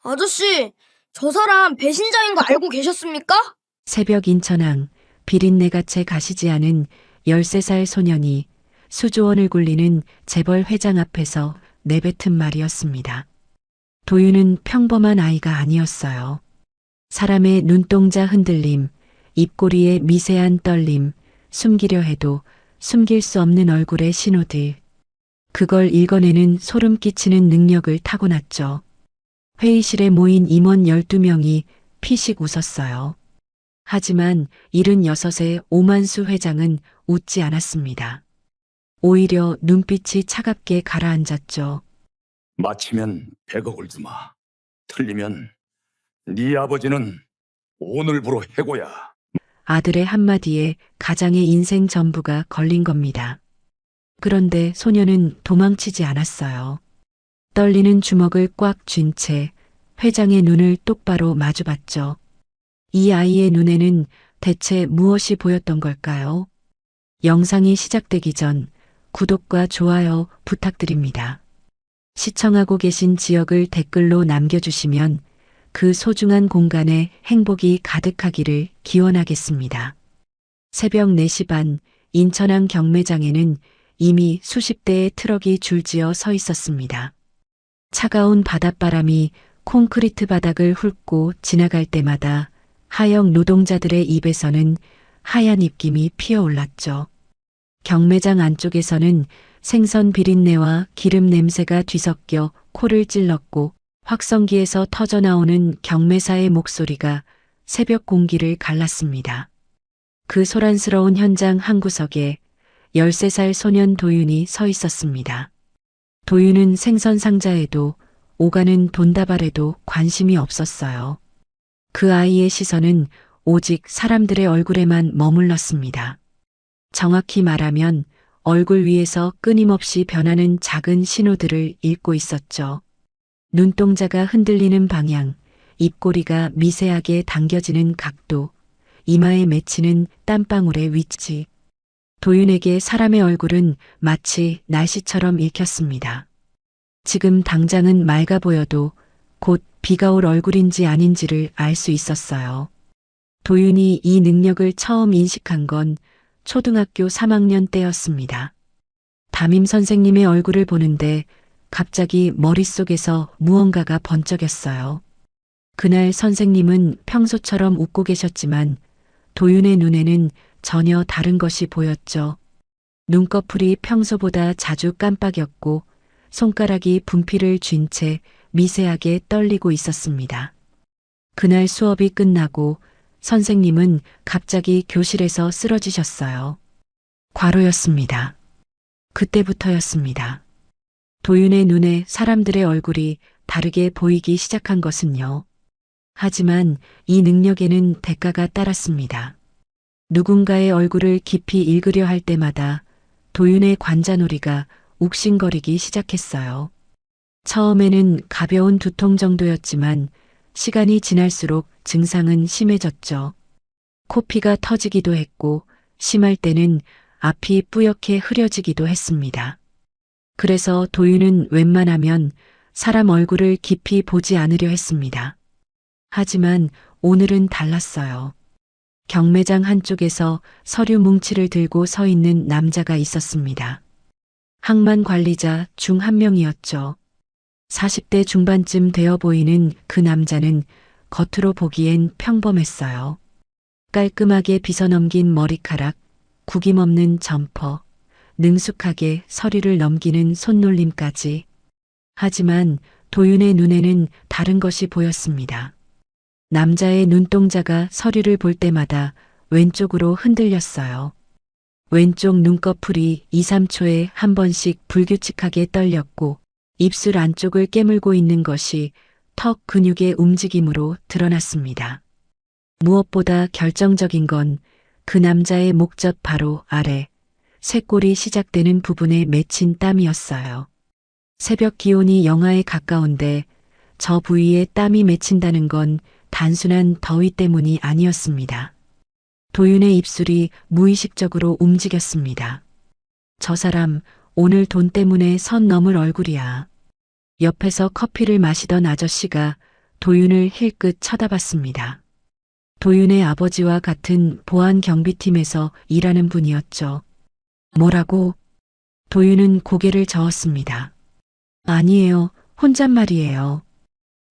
아저씨, 저 사람 배신자인 거 알고 계셨습니까? 새벽 인천항 비린내가채 가시지 않은 13살 소년이 수조원을 굴리는 재벌 회장 앞에서 내뱉은 말이었습니다. 도윤은 평범한 아이가 아니었어요. 사람의 눈동자 흔들림, 입꼬리의 미세한 떨림, 숨기려 해도 숨길 수 없는 얼굴의 신호들. 그걸 읽어내는 소름 끼치는 능력을 타고났죠. 회의실에 모인 임원 12명이 피식 웃었어요. 하지만 76의 오만수 회장은 웃지 않았습니다. 오히려 눈빛이 차갑게 가라앉았죠. 맞히면 100억을 주마. 틀리면 네 아버지는 오늘부로 해고야. 아들의 한마디에 가장의 인생 전부가 걸린 겁니다. 그런데 소녀는 도망치지 않았어요. 떨리는 주먹을 꽉 쥔 채 회장의 눈을 똑바로 마주봤죠. 이 아이의 눈에는 대체 무엇이 보였던 걸까요? 영상이 시작되기 전 구독과 좋아요 부탁드립니다. 시청하고 계신 지역을 댓글로 남겨주시면 그 소중한 공간에 행복이 가득하기를 기원하겠습니다. 새벽 4시 반 인천항 경매장에는 이미 수십 대의 트럭이 줄지어 서 있었습니다. 차가운 바닷바람이 콘크리트 바닥을 훑고 지나갈 때마다 하역 노동자들의 입에서는 하얀 입김이 피어올랐죠. 경매장 안쪽에서는 생선 비린내와 기름 냄새가 뒤섞여 코를 찔렀고 확성기에서 터져나오는 경매사의 목소리가 새벽 공기를 갈랐습니다. 그 소란스러운 현장 한 구석에 13살 소년 도윤이 서 있었습니다. 도윤은 생선 상자에도 오가는 돈다발에도 관심이 없었어요. 그 아이의 시선은 오직 사람들의 얼굴에만 머물렀습니다. 정확히 말하면 얼굴 위에서 끊임없이 변하는 작은 신호들을 읽고 있었죠. 눈동자가 흔들리는 방향, 입꼬리가 미세하게 당겨지는 각도, 이마에 맺히는 땀방울의 위치. 도윤에게 사람의 얼굴은 마치 날씨처럼 읽혔습니다. 지금 당장은 맑아 보여도 곧 비가 올 얼굴인지 아닌지를 알 수 있었어요. 도윤이 이 능력을 처음 인식한 건 초등학교 3학년 때였습니다. 담임 선생님의 얼굴을 보는데 갑자기 머릿속에서 무언가가 번쩍였어요. 그날 선생님은 평소처럼 웃고 계셨지만 도윤의 눈에는 전혀 다른 것이 보였죠. 눈꺼풀이 평소보다 자주 깜빡였고 손가락이 분필을 쥔 채 미세하게 떨리고 있었습니다. 그날 수업이 끝나고 선생님은 갑자기 교실에서 쓰러지셨어요. 과로였습니다. 그때부터였습니다. 도윤의 눈에 사람들의 얼굴이 다르게 보이기 시작한 것은요. 하지만 이 능력에는 대가가 따랐습니다. 누군가의 얼굴을 깊이 읽으려 할 때마다 도윤의 관자놀이가 욱신거리기 시작했어요. 처음에는 가벼운 두통 정도였지만 시간이 지날수록 증상은 심해졌죠. 코피가 터지기도 했고 심할 때는 앞이 뿌옇게 흐려지기도 했습니다. 그래서 도윤은 웬만하면 사람 얼굴을 깊이 보지 않으려 했습니다. 하지만 오늘은 달랐어요. 경매장 한쪽에서 서류 뭉치를 들고 서 있는 남자가 있었습니다. 항만 관리자 중 한 명이었죠. 40대 중반쯤 되어 보이는 그 남자는 겉으로 보기엔 평범했어요. 깔끔하게 빗어넘긴 머리카락, 구김없는 점퍼, 능숙하게 서류를 넘기는 손놀림까지. 하지만 도윤의 눈에는 다른 것이 보였습니다. 남자의 눈동자가 서류를 볼 때마다 왼쪽으로 흔들렸어요. 왼쪽 눈꺼풀이 2, 3초에 한 번씩 불규칙하게 떨렸고 입술 안쪽을 깨물고 있는 것이 턱 근육의 움직임으로 드러났습니다. 무엇보다 결정적인 건 그 남자의 목젖 바로 아래, 쇄골이 시작되는 부분에 맺힌 땀이었어요. 새벽 기온이 영하에 가까운데 저 부위에 땀이 맺힌다는 건 단순한 더위 때문이 아니었습니다. 도윤의 입술이 무의식적으로 움직였습니다. 저 사람 오늘 돈 때문에 선 넘을 얼굴이야. 옆에서 커피를 마시던 아저씨가 도윤을 힐끗 쳐다봤습니다. 도윤의 아버지와 같은 보안 경비팀에서 일하는 분이었죠. 뭐라고? 도윤은 고개를 저었습니다. 아니에요. 혼잣말이에요.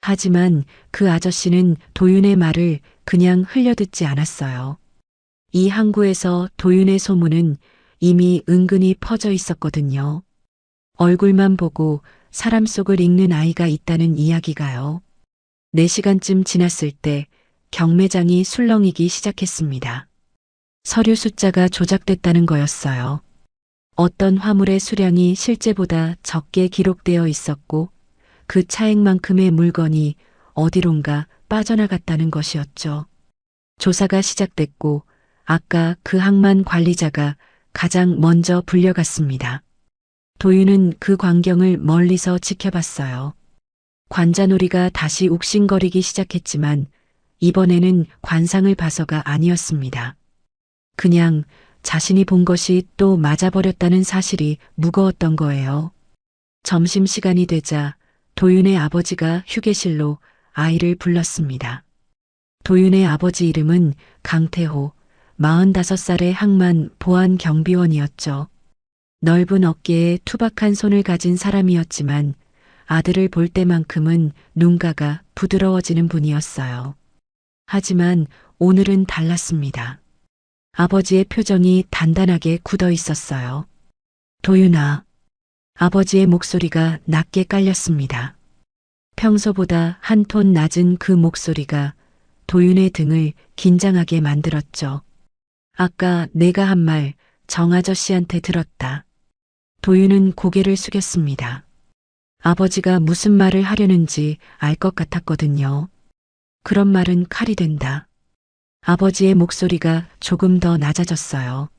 하지만 그 아저씨는 도윤의 말을 그냥 흘려듣지 않았어요. 이 항구에서 도윤의 소문은 이미 은근히 퍼져 있었거든요. 얼굴만 보고 사람 속을 읽는 아이가 있다는 이야기가요. 4시간쯤 지났을 때 경매장이 술렁이기 시작했습니다. 서류 숫자가 조작됐다는 거였어요. 어떤 화물의 수량이 실제보다 적게 기록되어 있었고 그 차액만큼의 물건이 어디론가 빠져나갔다는 것이었죠. 조사가 시작됐고 아까 그 항만 관리자가 가장 먼저 불려갔습니다. 도윤은 그 광경을 멀리서 지켜봤어요. 관자놀이가 다시 욱신거리기 시작했지만 이번에는 관상을 봐서가 아니었습니다. 그냥 자신이 본 것이 또 맞아버렸다는 사실이 무거웠던 거예요. 점심시간이 되자 도윤의 아버지가 휴게실로 아이를 불렀습니다. 도윤의 아버지 이름은 강태호, 45살의 항만 보안 경비원이었죠. 넓은 어깨에 투박한 손을 가진 사람이었지만 아들을 볼 때만큼은 눈가가 부드러워지는 분이었어요. 하지만 오늘은 달랐습니다. 아버지의 표정이 단단하게 굳어 있었어요. 도윤아. 아버지의 목소리가 낮게 깔렸습니다. 평소보다 한 톤 낮은 그 목소리가 도윤의 등을 긴장하게 만들었죠. 아까 내가 한 말 정아저씨한테 들었다. 도윤은 고개를 숙였습니다. 아버지가 무슨 말을 하려는지 알 것 같았거든요. 그런 말은 칼이 된다. 아버지의 목소리가 조금 더 낮아졌어요.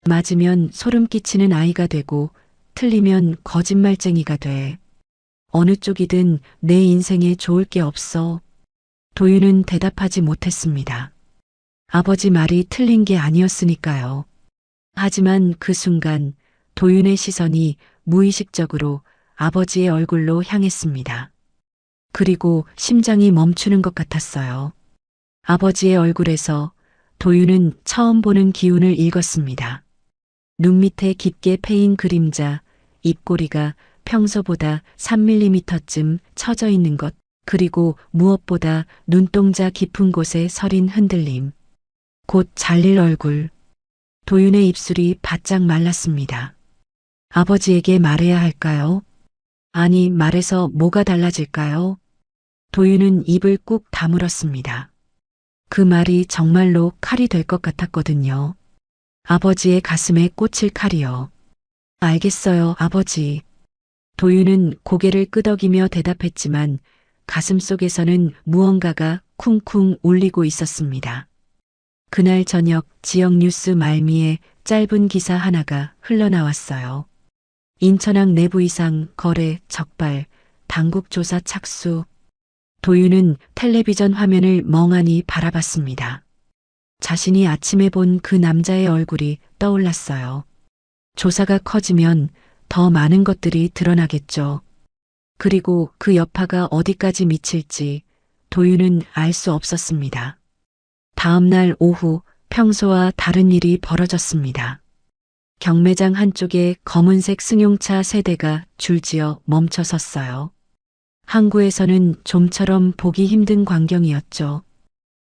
맞으면 소름 끼치는 아이가 되고 틀리면 거짓말쟁이가 돼. 어느 쪽이든 내 인생에 좋을 게 없어. 도윤은 대답하지 못했습니다. 아버지 말이 틀린 게 아니었으니까요. 하지만 그 순간 도윤의 시선이 무의식적으로 아버지의 얼굴로 향했습니다. 그리고 심장이 멈추는 것 같았어요. 아버지의 얼굴에서 도윤은 처음 보는 기운을 읽었습니다. 눈 밑에 깊게 패인 그림자, 입꼬리가 평소보다 3mm쯤 처져 있는 것, 그리고 무엇보다 눈동자 깊은 곳에 서린 흔들림. 곧 잘릴 얼굴. 도윤의 입술이 바짝 말랐습니다. 아버지에게 말해야 할까요? 아니, 말해서 뭐가 달라질까요? 도윤은 입을 꾹 다물었습니다. 그 말이 정말로 칼이 될 것 같았거든요. 아버지의 가슴에 꽂힐 칼이요. 알겠어요, 아버지. 도윤은 고개를 끄덕이며 대답했지만 가슴 속에서는 무언가가 쿵쿵 울리고 있었습니다. 그날 저녁 지역 뉴스 말미에 짧은 기사 하나가 흘러나왔어요. 인천항 내부 이상 거래 적발, 당국 조사 착수. 도윤은 텔레비전 화면을 멍하니 바라봤습니다. 자신이 아침에 본 그 남자의 얼굴이 떠올랐어요. 조사가 커지면 더 많은 것들이 드러나겠죠. 그리고 그 여파가 어디까지 미칠지 도윤은 알 수 없었습니다. 다음 날 오후 평소와 다른 일이 벌어졌습니다. 경매장 한쪽에 검은색 승용차 3대가 줄지어 멈춰 섰어요. 항구에서는 좀처럼 보기 힘든 광경이었죠.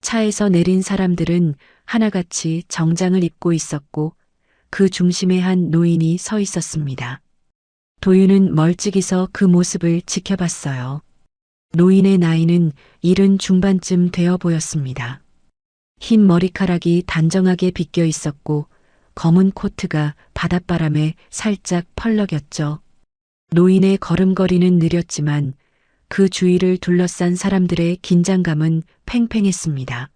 차에서 내린 사람들은 하나같이 정장을 입고 있었고 그 중심에 한 노인이 서 있었습니다. 도윤은 멀찍이서 그 모습을 지켜봤어요. 노인의 나이는 70 중반쯤 되어 보였습니다. 흰 머리카락이 단정하게 빗겨 있었고 검은 코트가 바닷바람에 살짝 펄럭였죠. 노인의 걸음걸이는 느렸지만 그 주위를 둘러싼 사람들의 긴장감은 팽팽했습니다.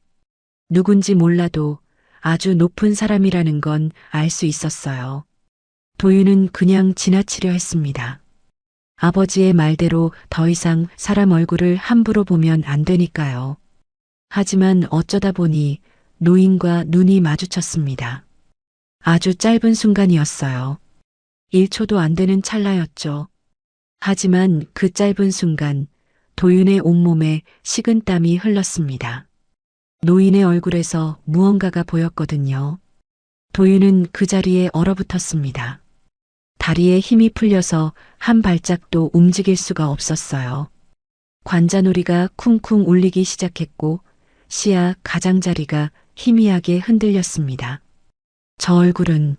누군지 몰라도 아주 높은 사람이라는 건 알 수 있었어요. 도윤은 그냥 지나치려 했습니다. 아버지의 말대로 더 이상 사람 얼굴을 함부로 보면 안 되니까요. 하지만 어쩌다 보니 노인과 눈이 마주쳤습니다. 아주 짧은 순간이었어요. 1초도 안 되는 찰나였죠. 하지만 그 짧은 순간 도윤의 온몸에 식은땀이 흘렀습니다. 노인의 얼굴에서 무언가가 보였거든요. 도윤은 그 자리에 얼어붙었습니다. 다리에 힘이 풀려서 한 발짝도 움직일 수가 없었어요. 관자놀이가 쿵쿵 울리기 시작했고 시야 가장자리가 희미하게 흔들렸습니다. 저 얼굴은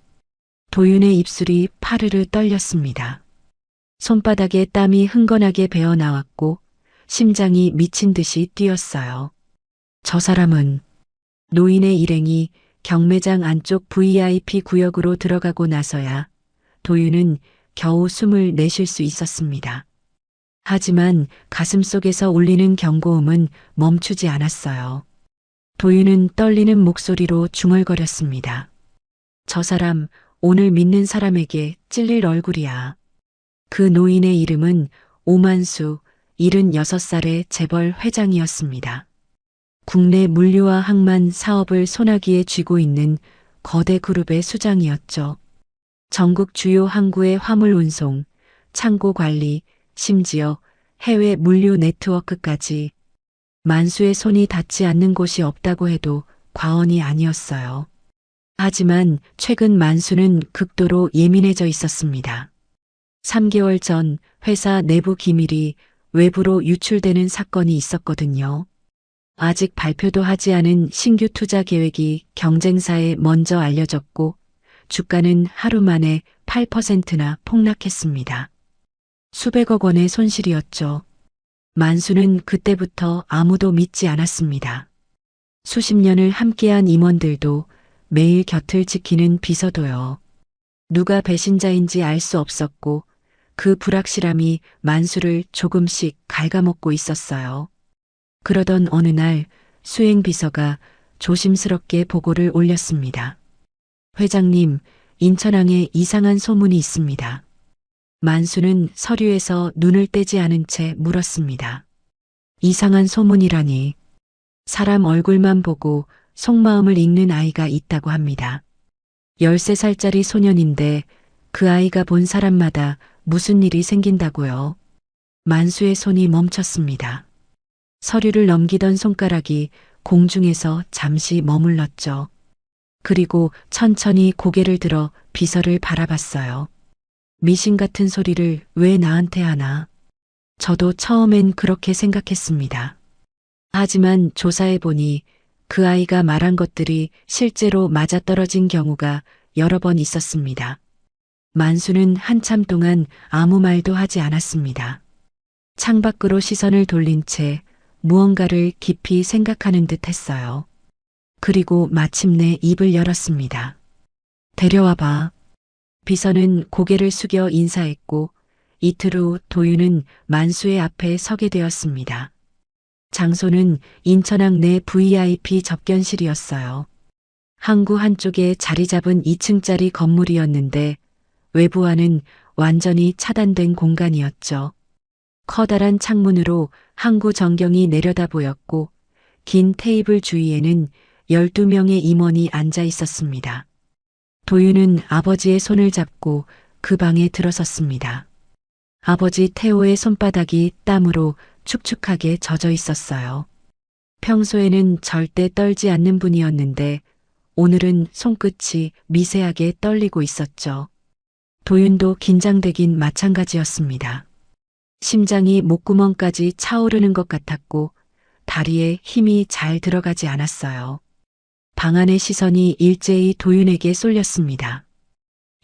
도윤의 입술이 파르르 떨렸습니다. 손바닥에 땀이 흥건하게 배어 나왔고 심장이 미친 듯이 뛰었어요. 저 사람은 노인의 일행이 경매장 안쪽 VIP 구역으로 들어가고 나서야 도윤은 겨우 숨을 내쉴 수 있었습니다. 하지만 가슴속에서 울리는 경고음은 멈추지 않았어요. 도윤은 떨리는 목소리로 중얼거렸습니다. 저 사람 오늘 믿는 사람에게 찔릴 얼굴이야. 그 노인의 이름은 오만수 76살의 재벌 회장이었습니다. 국내 물류와 항만 사업을 손아귀에 쥐고 있는 거대 그룹의 수장이었죠. 전국 주요 항구의 화물 운송, 창고 관리, 심지어 해외 물류 네트워크까지 만수의 손이 닿지 않는 곳이 없다고 해도 과언이 아니었어요. 하지만 최근 만수는 극도로 예민해져 있었습니다. 3개월 전 회사 내부 기밀이 외부로 유출되는 사건이 있었거든요. 아직 발표도 하지 않은 신규 투자 계획이 경쟁사에 먼저 알려졌고 주가는 하루 만에 8%나 폭락했습니다. 수백억 원의 손실이었죠. 만수는 그때부터 아무도 믿지 않았습니다. 수십 년을 함께한 임원들도 매일 곁을 지키는 비서도요. 누가 배신자인지 알 수 없었고 그 불확실함이 만수를 조금씩 갉아먹고 있었어요. 그러던 어느 날 수행비서가 조심스럽게 보고를 올렸습니다. 회장님, 인천항에 이상한 소문이 있습니다. 만수는 서류에서 눈을 떼지 않은 채 물었습니다. 이상한 소문이라니. 사람 얼굴만 보고 속마음을 읽는 아이가 있다고 합니다. 13살짜리 소년인데 그 아이가 본 사람마다 무슨 일이 생긴다고요. 만수의 손이 멈췄습니다. 서류를 넘기던 손가락이 공중에서 잠시 머물렀죠. 그리고 천천히 고개를 들어 비서를 바라봤어요. 미신 같은 소리를 왜 나한테 하나? 저도 처음엔 그렇게 생각했습니다. 하지만 조사해보니 그 아이가 말한 것들이 실제로 맞아떨어진 경우가 여러 번 있었습니다. 만수는 한참 동안 아무 말도 하지 않았습니다. 창밖으로 시선을 돌린 채 무언가를 깊이 생각하는 듯 했어요. 그리고 마침내 입을 열었습니다. 데려와봐. 비서는 고개를 숙여 인사했고 이틀 후 도윤은 만수의 앞에 서게 되었습니다. 장소는 인천항 내 VIP 접견실이었어요. 항구 한쪽에 자리 잡은 2층짜리 건물이었는데 외부와는 완전히 차단된 공간이었죠. 커다란 창문으로 항구 전경이 내려다 보였고 긴 테이블 주위에는 12명의 임원이 앉아 있었습니다. 도윤은 아버지의 손을 잡고 그 방에 들어섰습니다. 아버지 태호의 손바닥이 땀으로 축축하게 젖어 있었어요. 평소에는 절대 떨지 않는 분이었는데 오늘은 손끝이 미세하게 떨리고 있었죠. 도윤도 긴장되긴 마찬가지였습니다. 심장이 목구멍까지 차오르는 것 같았고 다리에 힘이 잘 들어가지 않았어요. 방 안의 시선이 일제히 도윤에게 쏠렸습니다.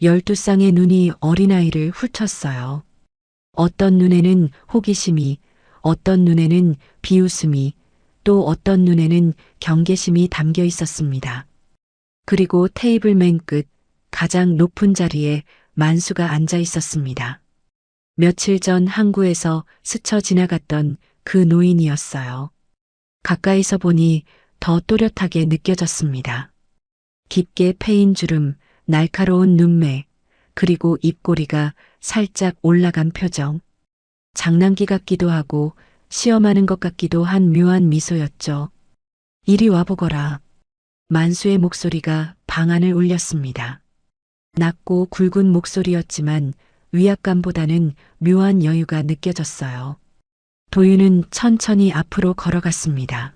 12쌍의 눈이 어린아이를 훑었어요. 어떤 눈에는 호기심이, 어떤 눈에는 비웃음이, 또 어떤 눈에는 경계심이 담겨 있었습니다. 그리고 테이블 맨 끝 가장 높은 자리에 만수가 앉아 있었습니다. 며칠 전 항구에서 스쳐 지나갔던 그 노인이었어요. 가까이서 보니 더 또렷하게 느껴졌습니다. 깊게 패인 주름, 날카로운 눈매, 그리고 입꼬리가 살짝 올라간 표정. 장난기 같기도 하고 시험하는 것 같기도 한 묘한 미소였죠. 이리 와보거라. 만수의 목소리가 방 안을 울렸습니다. 낮고 굵은 목소리였지만 위압감보다는 묘한 여유가 느껴졌어요. 도윤은 천천히 앞으로 걸어갔습니다.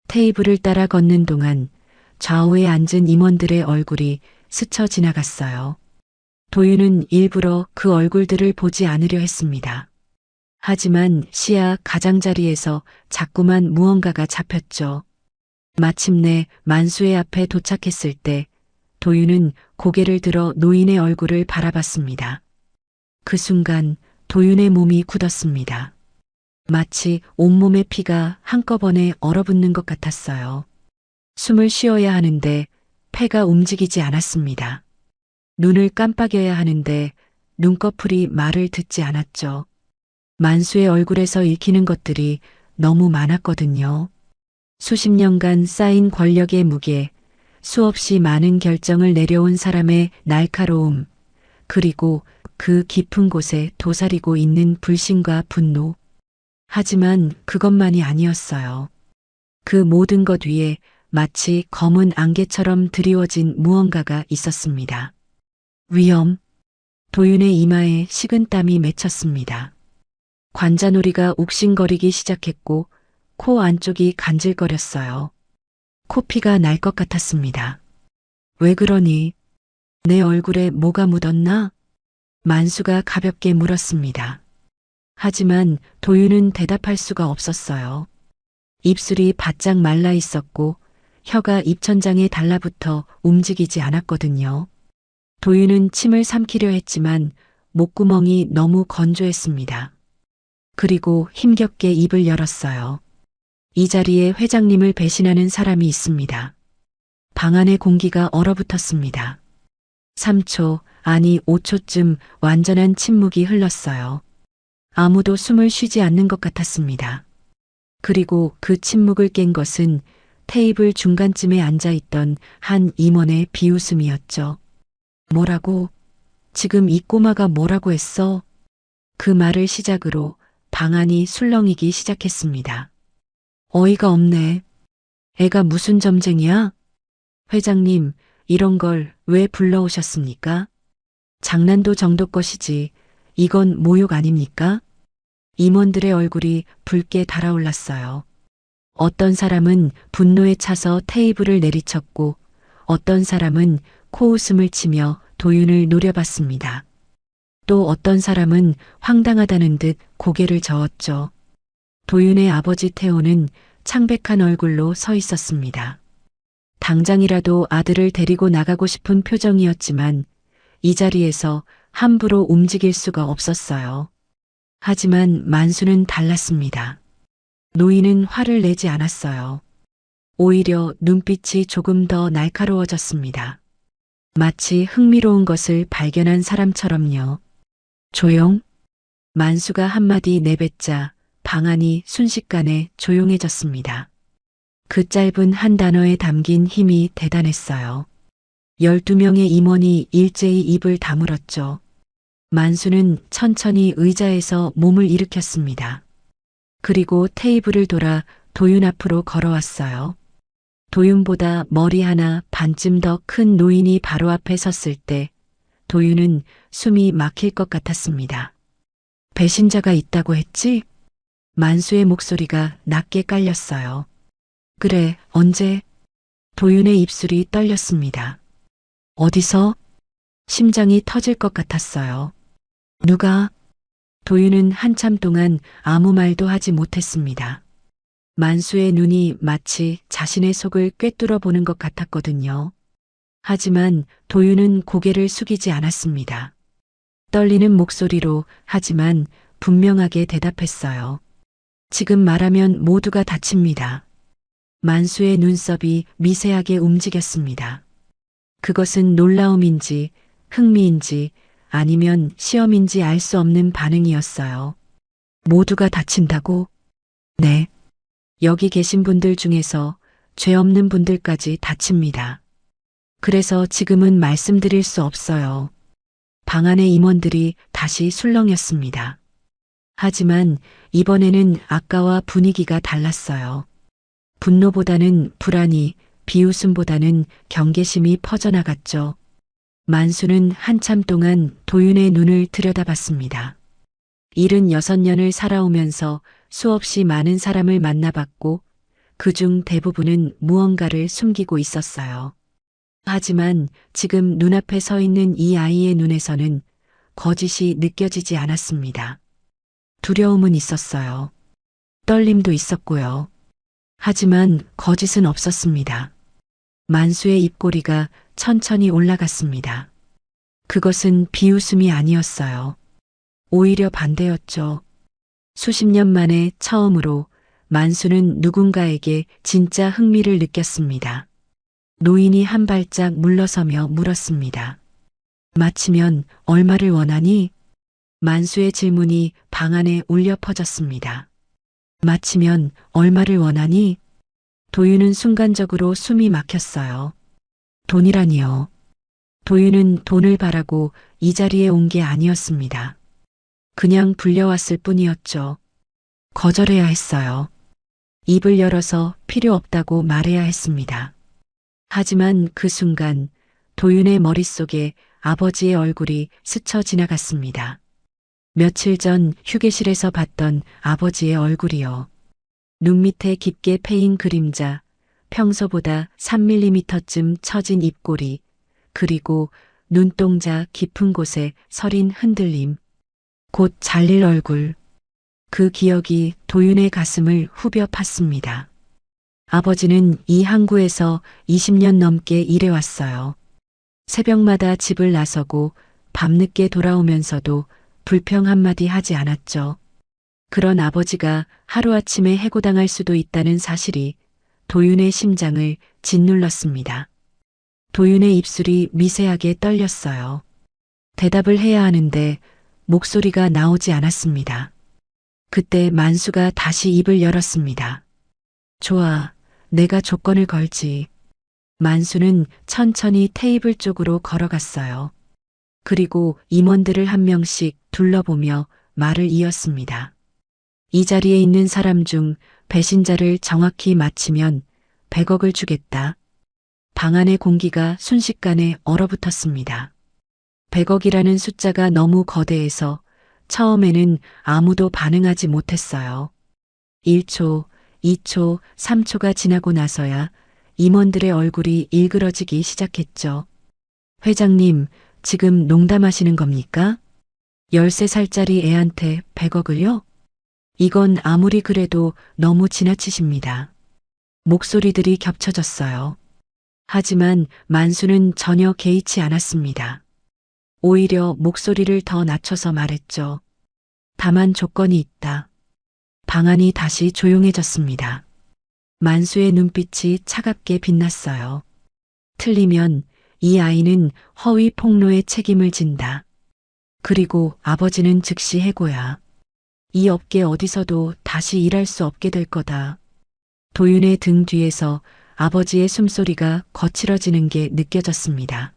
테이블을 따라 걷는 동안 좌우에 앉은 임원들의 얼굴이 스쳐 지나갔어요. 도윤은 일부러 그 얼굴들을 보지 않으려 했습니다. 하지만 시야 가장자리에서 자꾸만 무언가가 잡혔죠. 마침내 만수의 앞에 도착했을 때 도윤은 고개를 들어 노인의 얼굴을 바라봤습니다. 그 순간 도윤의 몸이 굳었습니다. 마치 온몸의 피가 한꺼번에 얼어붙는 것 같았어요. 숨을 쉬어야 하는데 폐가 움직이지 않았습니다. 눈을 깜빡여야 하는데 눈꺼풀이 말을 듣지 않았죠. 만수의 얼굴에서 읽히는 것들이 너무 많았거든요. 수십 년간 쌓인 권력의 무게, 수없이 많은 결정을 내려온 사람의 날카로움, 그리고 그 깊은 곳에 도사리고 있는 불신과 분노. 하지만 그것만이 아니었어요. 그 모든 것 위에 마치 검은 안개처럼 드리워진 무언가가 있었습니다. 위험. 도윤의 이마에 식은땀이 맺혔습니다. 관자놀이가 욱신거리기 시작했고 코 안쪽이 간질거렸어요. 코피가 날 것 같았습니다. 왜 그러니? 내 얼굴에 뭐가 묻었나? 만수가 가볍게 물었습니다. 하지만 도윤은 대답할 수가 없었어요. 입술이 바짝 말라 있었고 혀가 입천장에 달라붙어 움직이지 않았거든요. 도윤은 침을 삼키려 했지만 목구멍이 너무 건조했습니다. 그리고 힘겹게 입을 열었어요. 이 자리에 회장님을 배신하는 사람이 있습니다. 방 안의 공기가 얼어붙었습니다. 3초, 아니 5초쯤 완전한 침묵이 흘렀어요. 아무도 숨을 쉬지 않는 것 같았습니다. 그리고 그 침묵을 깬 것은 테이블 중간쯤에 앉아있던 한 임원의 비웃음이었죠. 뭐라고? 지금 이 꼬마가 뭐라고 했어? 그 말을 시작으로 방 안이 술렁이기 시작했습니다. 어이가 없네. 애가 무슨 점쟁이야? 회장님, 이런 걸 왜 불러오셨습니까? 장난도 정도 것이지 이건 모욕 아닙니까? 임원들의 얼굴이 붉게 달아올랐어요. 어떤 사람은 분노에 차서 테이블을 내리쳤고 어떤 사람은 코웃음을 치며 도윤을 노려봤습니다. 또 어떤 사람은 황당하다는 듯 고개를 저었죠. 도윤의 아버지 태호는 창백한 얼굴로 서 있었습니다. 당장이라도 아들을 데리고 나가고 싶은 표정이었지만 이 자리에서 함부로 움직일 수가 없었어요. 하지만 만수는 달랐습니다. 노인은 화를 내지 않았어요. 오히려 눈빛이 조금 더 날카로워졌습니다. 마치 흥미로운 것을 발견한 사람처럼요. 조용? 만수가 한마디 내뱉자 방 안이 순식간에 조용해졌습니다. 그 짧은 한 단어에 담긴 힘이 대단했어요. 12명의 임원이 일제히 입을 다물었죠. 만수는 천천히 의자에서 몸을 일으켰습니다. 그리고 테이블을 돌아 도윤 앞으로 걸어왔어요. 도윤보다 머리 하나 반쯤 더 큰 노인이 바로 앞에 섰을 때 도윤은 숨이 막힐 것 같았습니다. 배신자가 있다고 했지? 만수의 목소리가 낮게 깔렸어요. 그래, 언제? 도윤의 입술이 떨렸습니다. 어디서? 심장이 터질 것 같았어요. 누가? 도윤은 한참 동안 아무 말도 하지 못했습니다. 만수의 눈이 마치 자신의 속을 꿰뚫어 보는 것 같았거든요. 하지만 도윤은 고개를 숙이지 않았습니다. 떨리는 목소리로 하지만 분명하게 대답했어요. 지금 말하면 모두가 다칩니다. 만수의 눈썹이 미세하게 움직였습니다. 그것은 놀라움인지 흥미인지 아니면 시험인지 알 수 없는 반응이었어요. 모두가 다친다고? 네. 여기 계신 분들 중에서 죄 없는 분들까지 다칩니다. 그래서 지금은 말씀드릴 수 없어요. 방 안의 임원들이 다시 술렁였습니다. 하지만 이번에는 아까와 분위기가 달랐어요. 분노보다는 불안이, 비웃음보다는 경계심이 퍼져나갔죠. 만수는 한참 동안 도윤의 눈을 들여다봤습니다. 76년을 살아오면서 수없이 많은 사람을 만나봤고 그중 대부분은 무언가를 숨기고 있었어요. 하지만 지금 눈앞에 서 있는 이 아이의 눈에서는 거짓이 느껴지지 않았습니다. 두려움은 있었어요. 떨림도 있었고요. 하지만 거짓은 없었습니다. 만수의 입꼬리가 천천히 올라갔습니다. 그것은 비웃음이 아니었어요. 오히려 반대였죠. 수십 년 만에 처음으로 만수는 누군가에게 진짜 흥미를 느꼈습니다. 노인이 한 발짝 물러서며 물었습니다. 마치면 얼마를 원하니? 만수의 질문이 방 안에 울려 퍼졌습니다. 마치면 얼마를 원하니? 도윤은 순간적으로 숨이 막혔어요. 돈이라니요. 도윤은 돈을 바라고 이 자리에 온 게 아니었습니다. 그냥 불려왔을 뿐이었죠. 거절해야 했어요. 입을 열어서 필요 없다고 말해야 했습니다. 하지만 그 순간 도윤의 머릿속에 아버지의 얼굴이 스쳐 지나갔습니다. 며칠 전 휴게실에서 봤던 아버지의 얼굴이요. 눈 밑에 깊게 패인 그림자, 평소보다 3mm쯤 처진 입꼬리, 그리고 눈동자 깊은 곳에 서린 흔들림. 곧 잘릴 얼굴. 그 기억이 도윤의 가슴을 후벼 팠습니다. 아버지는 이 항구에서 20년 넘게 일해왔어요. 새벽마다 집을 나서고 밤늦게 돌아오면서도 불평 한마디 하지 않았죠. 그런 아버지가 하루아침에 해고당할 수도 있다는 사실이 도윤의 심장을 짓눌렀습니다. 도윤의 입술이 미세하게 떨렸어요. 대답을 해야 하는데 목소리가 나오지 않았습니다. 그때 만수가 다시 입을 열었습니다. 좋아, 내가 조건을 걸지. 만수는 천천히 테이블 쪽으로 걸어갔어요. 그리고 임원들을 한 명씩 둘러보며 말을 이었습니다. 이 자리에 있는 사람 중 배신자를 정확히 맞히면 100억을 주겠다. 방 안의 공기가 순식간에 얼어붙었습니다. 100억이라는 숫자가 너무 거대해서 처음에는 아무도 반응하지 못했어요. 1초, 2초, 3초가 지나고 나서야 임원들의 얼굴이 일그러지기 시작했죠. 회장님, 지금 농담하시는 겁니까? 13살짜리 애한테 100억을요? 이건 아무리 그래도 너무 지나치십니다. 목소리들이 겹쳐졌어요. 하지만 만수는 전혀 개의치 않았습니다. 오히려 목소리를 더 낮춰서 말했죠. 다만 조건이 있다. 방안이 다시 조용해졌습니다. 만수의 눈빛이 차갑게 빛났어요. 틀리면 이 아이는 허위 폭로의 책임을 진다. 그리고 아버지는 즉시 해고야. 이 업계 어디서도 다시 일할 수 없게 될 거다. 도윤의 등 뒤에서 아버지의 숨소리가 거칠어지는 게 느껴졌습니다.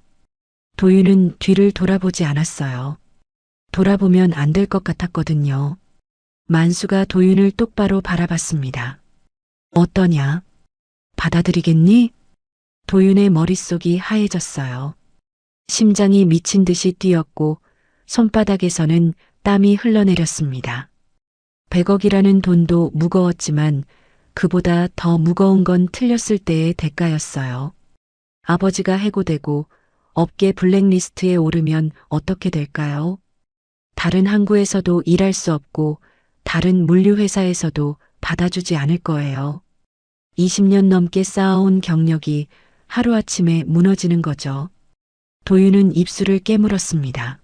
도윤은 뒤를 돌아보지 않았어요. 돌아보면 안 될 것 같았거든요. 만수가 도윤을 똑바로 바라봤습니다. 어떠냐? 받아들이겠니? 도윤의 머릿속이 하얘졌어요. 심장이 미친 듯이 뛰었고 손바닥에서는 땀이 흘러내렸습니다. 100억이라는 돈도 무거웠지만 그보다 더 무거운 건 틀렸을 때의 대가였어요. 아버지가 해고되고 업계 블랙리스트에 오르면 어떻게 될까요? 다른 항구에서도 일할 수 없고 다른 물류회사에서도 받아주지 않을 거예요. 20년 넘게 쌓아온 경력이 하루아침에 무너지는 거죠. 도윤은 입술을 깨물었습니다.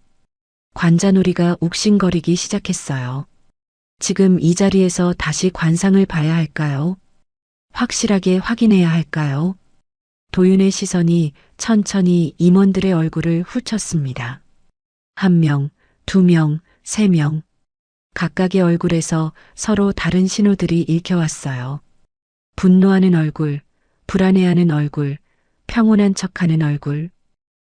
관자놀이가 욱신거리기 시작했어요. 지금 이 자리에서 다시 관상을 봐야 할까요? 확실하게 확인해야 할까요? 도윤의 시선이 천천히 임원들의 얼굴을 훑었습니다. 1명, 2명, 3명. 각각의 얼굴에서 서로 다른 신호들이 읽혀왔어요. 분노하는 얼굴, 불안해하는 얼굴, 평온한 척하는 얼굴.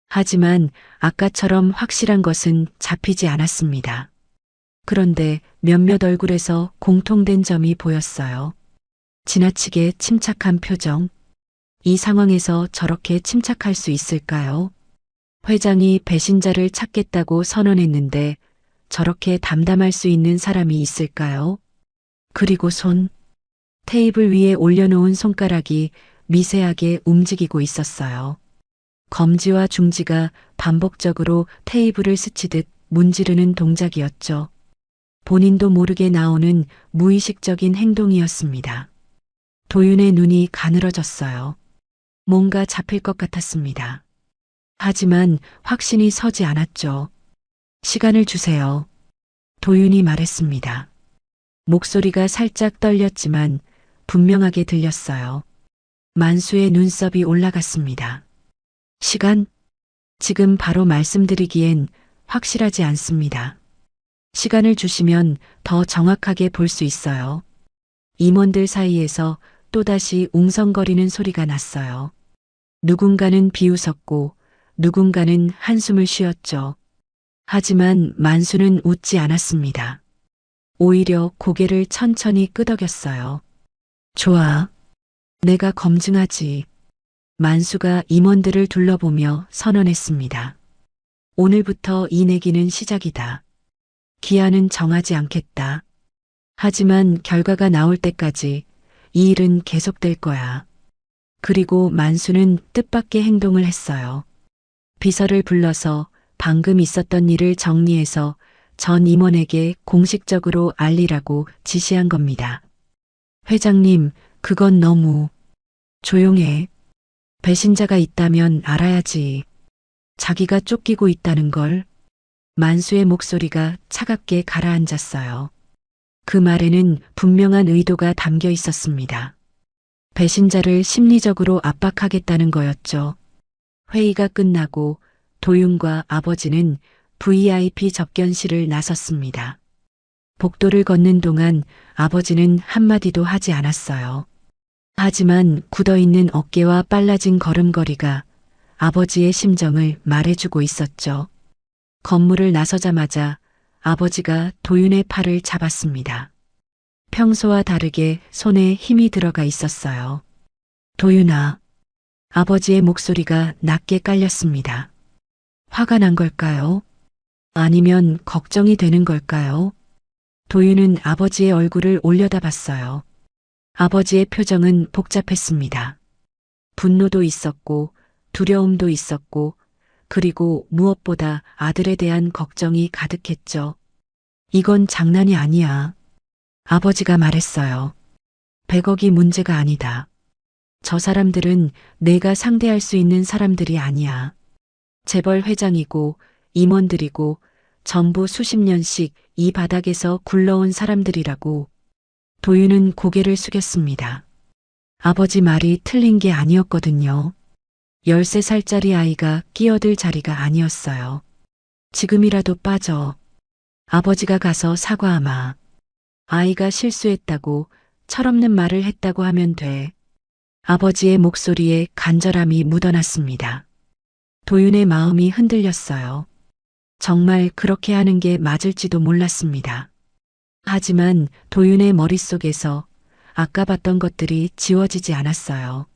하지만 아까처럼 확실한 것은 잡히지 않았습니다. 그런데 몇몇 얼굴에서 공통된 점이 보였어요. 지나치게 침착한 표정. 이 상황에서 저렇게 침착할 수 있을까요? 회장이 배신자를 찾겠다고 선언했는데 저렇게 담담할 수 있는 사람이 있을까요? 그리고 테이블 위에 올려놓은 손가락이 미세하게 움직이고 있었어요. 검지와 중지가 반복적으로 테이블을 스치듯 문지르는 동작이었죠. 본인도 모르게 나오는 무의식적인 행동이었습니다. 도윤의 눈이 가늘어졌어요. 뭔가 잡힐 것 같았습니다. 하지만 확신이 서지 않았죠. 시간을 주세요. 도윤이 말했습니다. 목소리가 살짝 떨렸지만 분명하게 들렸어요. 만수의 눈썹이 올라갔습니다. 시간? 지금 바로 말씀드리기엔 확실하지 않습니다. 시간을 주시면 더 정확하게 볼 수 있어요. 임원들 사이에서 또다시 웅성거리는 소리가 났어요. 누군가는 비웃었고 누군가는 한숨을 쉬었죠. 하지만 만수는 웃지 않았습니다. 오히려 고개를 천천히 끄덕였어요. 좋아. 내가 검증하지. 만수가 임원들을 둘러보며 선언했습니다. 오늘부터 이 내기는 시작이다. 기한은 정하지 않겠다. 하지만 결과가 나올 때까지 이 일은 계속될 거야. 그리고 만수는 뜻밖의 행동을 했어요. 비서를 불러서 방금 있었던 일을 정리해서 전 임원에게 공식적으로 알리라고 지시한 겁니다. 회장님, 그건 너무 조용해. 배신자가 있다면 알아야지. 자기가 쫓기고 있다는 걸. 만수의 목소리가 차갑게 가라앉았어요. 그 말에는 분명한 의도가 담겨 있었습니다. 배신자를 심리적으로 압박하겠다는 거였죠. 회의가 끝나고 도윤과 아버지는 VIP 접견실을 나섰습니다. 복도를 걷는 동안 아버지는 한마디도 하지 않았어요. 하지만 굳어있는 어깨와 빨라진 걸음걸이가 아버지의 심정을 말해주고 있었죠. 건물을 나서자마자 아버지가 도윤의 팔을 잡았습니다. 평소와 다르게 손에 힘이 들어가 있었어요. 도윤아. 아버지의 목소리가 낮게 깔렸습니다. 화가 난 걸까요? 아니면 걱정이 되는 걸까요? 도윤은 아버지의 얼굴을 올려다봤어요. 아버지의 표정은 복잡했습니다. 분노도 있었고 두려움도 있었고 그리고 무엇보다 아들에 대한 걱정이 가득했죠. 이건 장난이 아니야. 아버지가 말했어요. 100억이 문제가 아니다. 저 사람들은 내가 상대할 수 있는 사람들이 아니야. 재벌 회장이고 임원들이고 전부 수십 년씩 이 바닥에서 굴러온 사람들이라고. 도윤은 고개를 숙였습니다. 아버지 말이 틀린 게 아니었거든요. 13살짜리 아이가 끼어들 자리가 아니었어요. 지금이라도 빠져. 아버지가 가서 사과하마. 아이가 실수했다고 철없는 말을 했다고 하면 돼. 아버지의 목소리에 간절함이 묻어났습니다. 도윤의 마음이 흔들렸어요. 정말 그렇게 하는 게 맞을지도 몰랐습니다. 하지만 도윤의 머릿속에서 아까 봤던 것들이 지워지지 않았어요.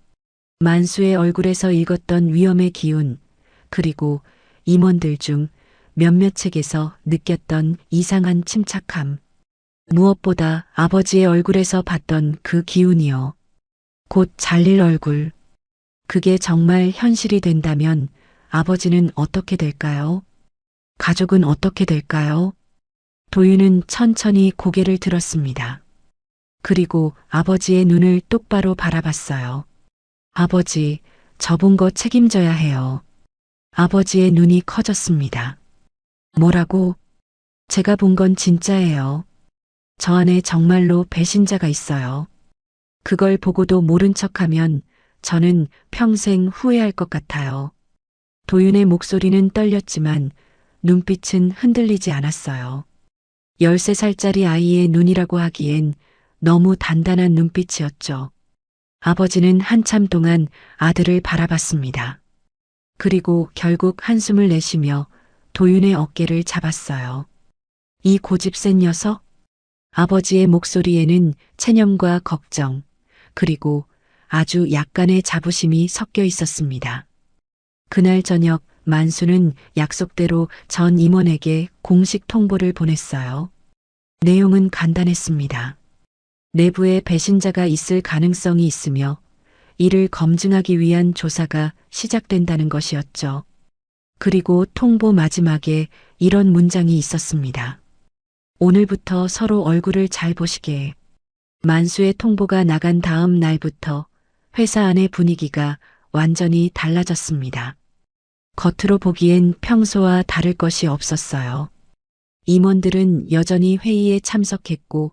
만수의 얼굴에서 읽었던 위험의 기운, 그리고 임원들 중 몇몇에게서 느꼈던 이상한 침착함. 무엇보다 아버지의 얼굴에서 봤던 그 기운이요. 곧 잘릴 얼굴. 그게 정말 현실이 된다면 아버지는 어떻게 될까요? 가족은 어떻게 될까요? 도윤은 천천히 고개를 들었습니다. 그리고 아버지의 눈을 똑바로 바라봤어요. 아버지, 저 본 거 책임져야 해요. 아버지의 눈이 커졌습니다. 뭐라고? 제가 본 건 진짜예요. 저 안에 정말로 배신자가 있어요. 그걸 보고도 모른 척하면 저는 평생 후회할 것 같아요. 도윤의 목소리는 떨렸지만 눈빛은 흔들리지 않았어요. 13살짜리 아이의 눈이라고 하기엔 너무 단단한 눈빛이었죠. 아버지는 한참 동안 아들을 바라봤습니다. 그리고 결국 한숨을 내쉬며 도윤의 어깨를 잡았어요. 이 고집센 녀석? 아버지의 목소리에는 체념과 걱정, 그리고 아주 약간의 자부심이 섞여 있었습니다. 그날 저녁 만수는 약속대로 전 임원에게 공식 통보를 보냈어요. 내용은 간단했습니다. 내부에 배신자가 있을 가능성이 있으며 이를 검증하기 위한 조사가 시작된다는 것이었죠. 그리고 통보 마지막에 이런 문장이 있었습니다. 오늘부터 서로 얼굴을 잘 보시게. 만수의 통보가 나간 다음 날부터 회사 안의 분위기가 완전히 달라졌습니다. 겉으로 보기엔 평소와 다를 것이 없었어요. 임원들은 여전히 회의에 참석했고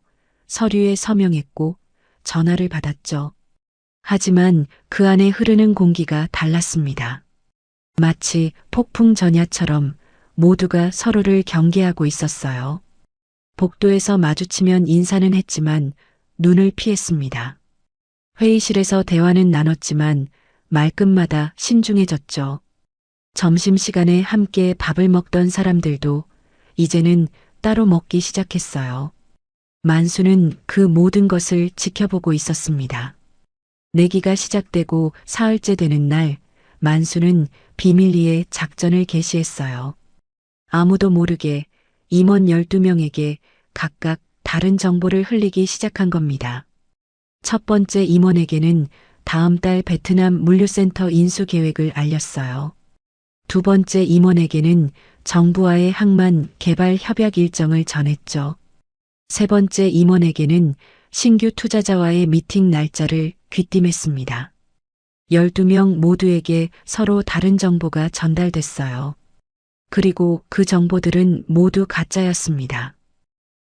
서류에 서명했고 전화를 받았죠. 하지만 그 안에 흐르는 공기가 달랐습니다. 마치 폭풍 전야처럼 모두가 서로를 경계하고 있었어요. 복도에서 마주치면 인사는 했지만 눈을 피했습니다. 회의실에서 대화는 나눴지만 말끝마다 신중해졌죠. 점심시간에 함께 밥을 먹던 사람들도 이제는 따로 먹기 시작했어요. 만수는 그 모든 것을 지켜보고 있었습니다. 내기가 시작되고 사흘째 되는 날, 만수는 비밀리에 작전을 개시했어요. 아무도 모르게 임원 12명에게 각각 다른 정보를 흘리기 시작한 겁니다. 첫 번째 임원에게는 다음 달 베트남 물류센터 인수 계획을 알렸어요. 두 번째 임원에게는 정부와의 항만 개발 협약 일정을 전했죠. 세 번째 임원에게는 신규 투자자와의 미팅 날짜를 귀띔했습니다. 12명 모두에게 서로 다른 정보가 전달됐어요. 그리고 그 정보들은 모두 가짜였습니다.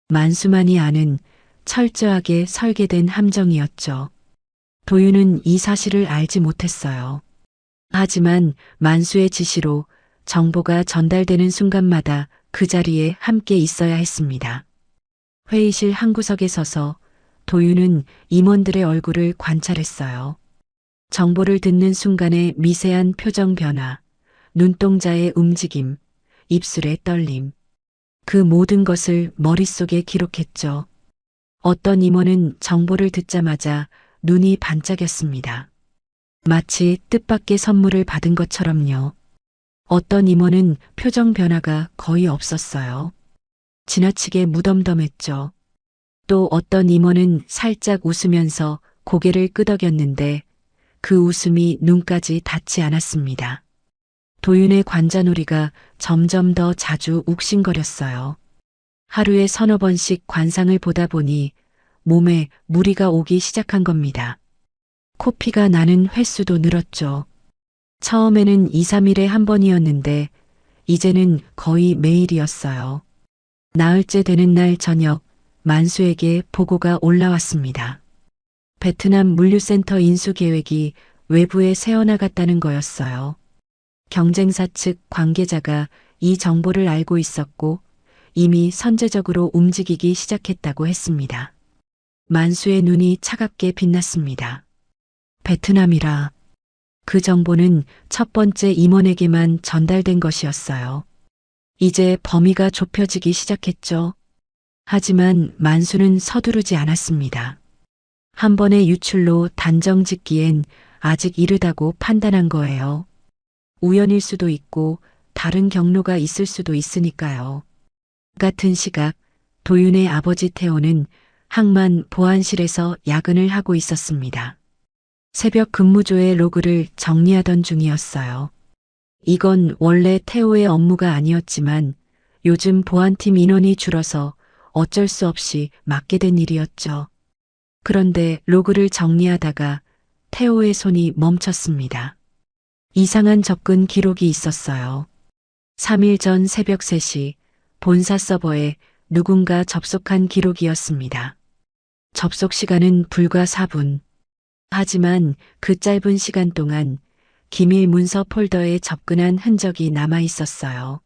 만수만이 아는 철저하게 설계된 함정이었죠. 도윤은 이 사실을 알지 못했어요. 하지만 만수의 지시로 정보가 전달되는 순간마다 그 자리에 함께 있어야 했습니다. 회의실 한 구석에 서서 도윤은 임원들의 얼굴을 관찰했어요. 정보를 듣는 순간의 미세한 표정 변화, 눈동자의 움직임, 입술의 떨림. 그 모든 것을 머릿속에 기록했죠. 어떤 임원은 정보를 듣자마자 눈이 반짝였습니다. 마치 뜻밖의 선물을 받은 것처럼요. 어떤 임원은 표정 변화가 거의 없었어요. 지나치게 무덤덤했죠. 또 어떤 임원은 살짝 웃으면서 고개를 끄덕였는데 그 웃음이 눈까지 닿지 않았습니다. 도윤의 관자놀이가 점점 더 자주 욱신거렸어요. 하루에 서너 번씩 관상을 보다 보니 몸에 무리가 오기 시작한 겁니다. 코피가 나는 횟수도 늘었죠. 처음에는 2, 3일에 한 번이었는데 이제는 거의 매일이었어요. 나흘째 되는 날 저녁 만수에게 보고가 올라왔습니다. 베트남 물류센터 인수 계획이 외부에 새어나갔다는 거였어요. 경쟁사 측 관계자가 이 정보를 알고 있었고 이미 선제적으로 움직이기 시작했다고 했습니다. 만수의 눈이 차갑게 빛났습니다. 베트남이라. 그 정보는 첫 번째 임원에게만 전달된 것이었어요. 이제 범위가 좁혀지기 시작했죠. 하지만 만수는 서두르지 않았습니다. 한 번의 유출로 단정 짓기엔 아직 이르다고 판단한 거예요. 우연일 수도 있고 다른 경로가 있을 수도 있으니까요. 같은 시각 도윤의 아버지 태호는 항만 보안실에서 야근을 하고 있었습니다. 새벽 근무조의 로그를 정리하던 중이었어요. 이건 원래 태호의 업무가 아니었지만 요즘 보안팀 인원이 줄어서 어쩔 수 없이 맡게 된 일이었죠. 그런데 로그를 정리하다가 태호의 손이 멈췄습니다. 이상한 접근 기록이 있었어요. 3일 전 새벽 3시 본사 서버에 누군가 접속한 기록이었습니다. 접속 시간은 불과 4분. 하지만 그 짧은 시간 동안 기밀 문서 폴더에 접근한 흔적이 남아 있었어요.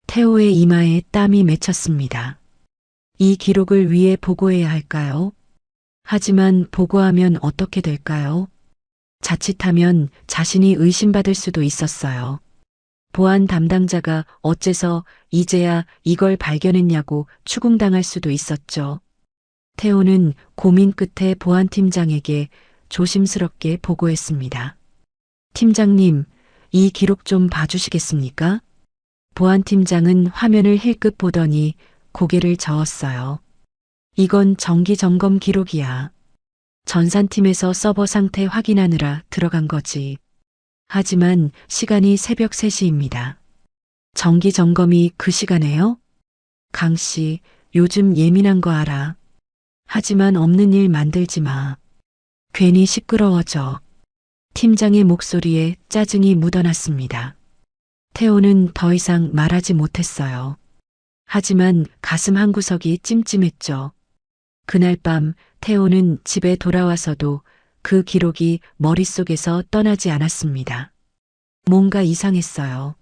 태호의 이마에 땀이 맺혔습니다. 이 기록을 위해 보고해야 할까요? 하지만 보고하면 어떻게 될까요? 자칫하면 자신이 의심받을 수도 있었어요. 보안 담당자가 어째서 이제야 이걸 발견했냐고 추궁당할 수도 있었죠. 태호는 고민 끝에 보안팀장에게 조심스럽게 보고했습니다. 팀장님, 이 기록 좀 봐주시겠습니까? 보안팀장은 화면을 힐끗 보더니 고개를 저었어요. 이건 정기 점검 기록이야. 전산팀에서 서버 상태 확인하느라 들어간 거지. 하지만 시간이 새벽 3시입니다. 정기 점검이 그 시간에요? 강 씨, 요즘 예민한 거 알아. 하지만 없는 일 만들지 마. 괜히 시끄러워져. 팀장의 목소리에 짜증이 묻어났습니다. 태호는 더 이상 말하지 못했어요. 하지만 가슴 한구석이 찜찜했죠. 그날 밤 태호는 집에 돌아와서도 그 기록이 머릿속에서 떠나지 않았습니다. 뭔가 이상했어요.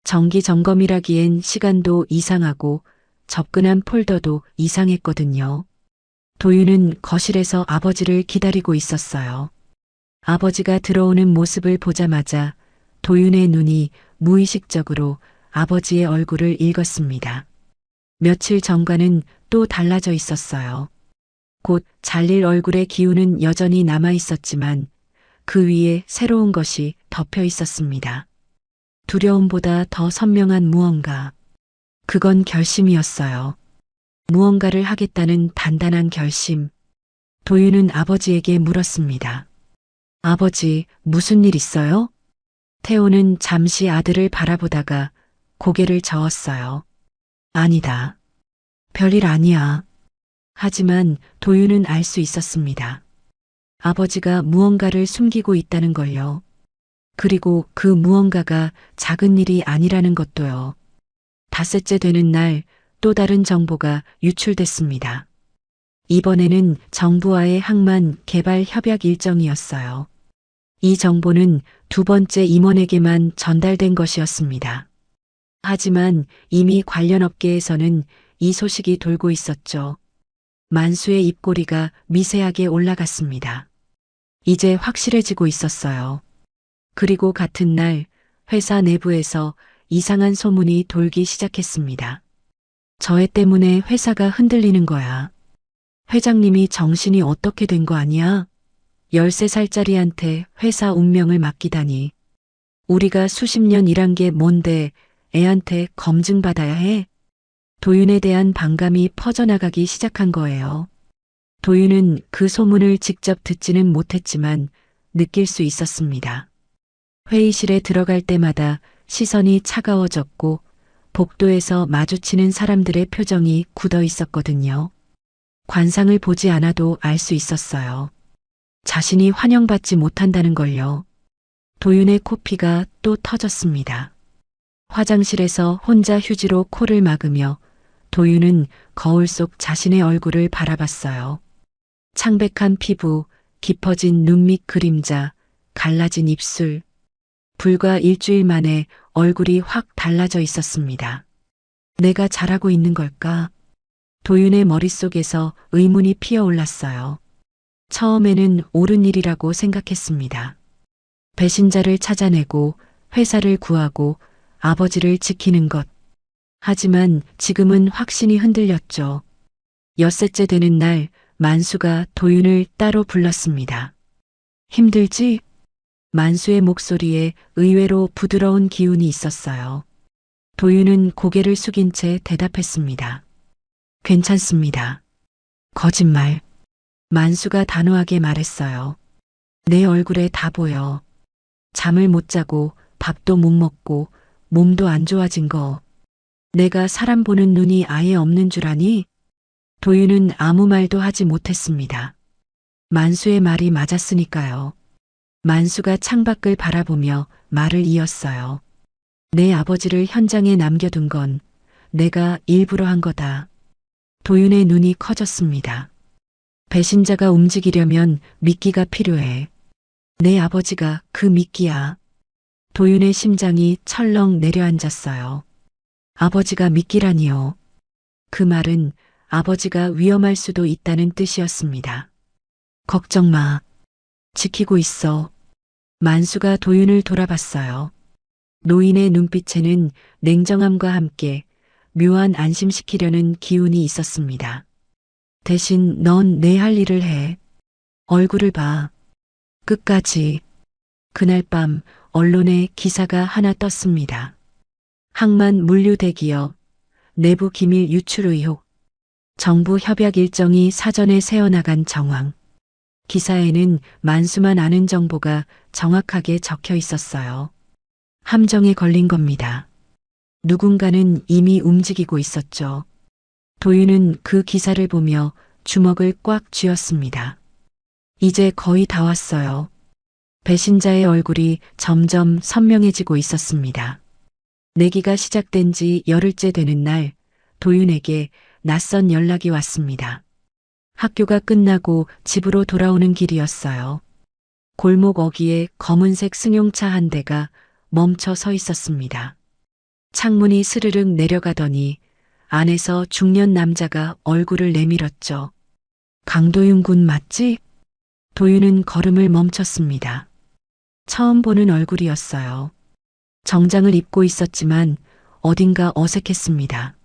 정기 점검이라기엔 시간도 이상하고 접근한 폴더도 이상했거든요. 도윤은 거실에서 아버지를 기다리고 있었어요. 아버지가 들어오는 모습을 보자마자 도윤의 눈이 무의식적으로 아버지의 얼굴을 읽었습니다. 며칠 전과는 또 달라져 있었어요. 곧 잘릴 얼굴의 기운은 여전히 남아 있었지만 그 위에 새로운 것이 덮여 있었습니다. 두려움보다 더 선명한 무언가. 그건 결심이었어요. 무언가를 하겠다는 단단한 결심. 도윤은 아버지에게 물었습니다. 아버지, 무슨 일 있어요? 태호는 잠시 아들을 바라보다가 고개를 저었어요. 아니다. 별일 아니야. 하지만 도윤은 알 수 있었습니다. 아버지가 무언가를 숨기고 있다는 걸요. 그리고 그 무언가가 작은 일이 아니라는 것도요. 닷새째 되는 날 또 다른 정보가 유출됐습니다. 이번에는 정부와의 항만 개발 협약 일정이었어요. 이 정보는 두 번째 임원에게만 전달된 것이었습니다. 하지만 이미 관련 업계에서는 이 소식이 돌고 있었죠. 만수의 입꼬리가 미세하게 올라갔습니다. 이제 확실해지고 있었어요. 그리고 같은 날 회사 내부에서 이상한 소문이 돌기 시작했습니다. 저 애 때문에 회사가 흔들리는 거야. 회장님이 정신이 어떻게 된 거 아니야? 13살짜리한테 회사 운명을 맡기다니. 우리가 수십 년 일한 게 뭔데 애한테 검증받아야 해? 도윤에 대한 반감이 퍼져나가기 시작한 거예요. 도윤은 그 소문을 직접 듣지는 못했지만 느낄 수 있었습니다. 회의실에 들어갈 때마다 시선이 차가워졌고 복도에서 마주치는 사람들의 표정이 굳어 있었거든요. 관상을 보지 않아도 알 수 있었어요. 자신이 환영받지 못한다는 걸요. 도윤의 코피가 또 터졌습니다. 화장실에서 혼자 휴지로 코를 막으며 도윤은 거울 속 자신의 얼굴을 바라봤어요. 창백한 피부, 깊어진 눈 밑 그림자, 갈라진 입술. 불과 일주일 만에 얼굴이 확 달라져 있었습니다. 내가 잘하고 있는 걸까? 도윤의 머릿속에서 의문이 피어올랐어요. 처음에는 옳은 일이라고 생각했습니다. 배신자를 찾아내고 회사를 구하고 아버지를 지키는 것. 하지만 지금은 확신이 흔들렸죠. 엿새째 되는 날 만수가 도윤을 따로 불렀습니다. 힘들지? 만수의 목소리에 의외로 부드러운 기운이 있었어요. 도윤은 고개를 숙인 채 대답했습니다. 괜찮습니다. 거짓말. 만수가 단호하게 말했어요. 내 얼굴에 다 보여. 잠을 못 자고 밥도 못 먹고 몸도 안 좋아진 거. 내가 사람 보는 눈이 아예 없는 줄 아니? 도윤은 아무 말도 하지 못했습니다. 만수의 말이 맞았으니까요. 만수가 창밖을 바라보며 말을 이었어요. 내 아버지를 현장에 남겨둔 건 내가 일부러 한 거다. 도윤의 눈이 커졌습니다. 배신자가 움직이려면 미끼가 필요해. 내 아버지가 그 미끼야. 도윤의 심장이 철렁 내려앉았어요. 아버지가 미끼라니요. 그 말은 아버지가 위험할 수도 있다는 뜻이었습니다. 걱정 마. 지키고 있어. 만수가 도윤을 돌아봤어요. 노인의 눈빛에는 냉정함과 함께 묘한 안심시키려는 기운이 있었습니다. 대신 넌 내 할 일을 해. 얼굴을 봐. 끝까지. 그날 밤 언론에 기사가 하나 떴습니다. 항만 물류 대기업 내부 기밀 유출 의혹. 정부 협약 일정이 사전에 세어나간 정황. 기사에는 만수만 아는 정보가 정확하게 적혀 있었어요. 함정에 걸린 겁니다. 누군가는 이미 움직이고 있었죠. 도윤은 그 기사를 보며 주먹을 꽉 쥐었습니다. 이제 거의 다 왔어요. 배신자의 얼굴이 점점 선명해지고 있었습니다. 내기가 시작된 지 열흘째 되는 날, 도윤에게 낯선 연락이 왔습니다. 학교가 끝나고 집으로 돌아오는 길이었어요. 골목 어귀에 검은색 승용차 한 대가 멈춰 서 있었습니다. 창문이 스르륵 내려가더니 안에서 중년 남자가 얼굴을 내밀었죠. 강도윤 군 맞지? 도윤은 걸음을 멈췄습니다. 처음 보는 얼굴이었어요. 정장을 입고 있었지만 어딘가 어색했습니다.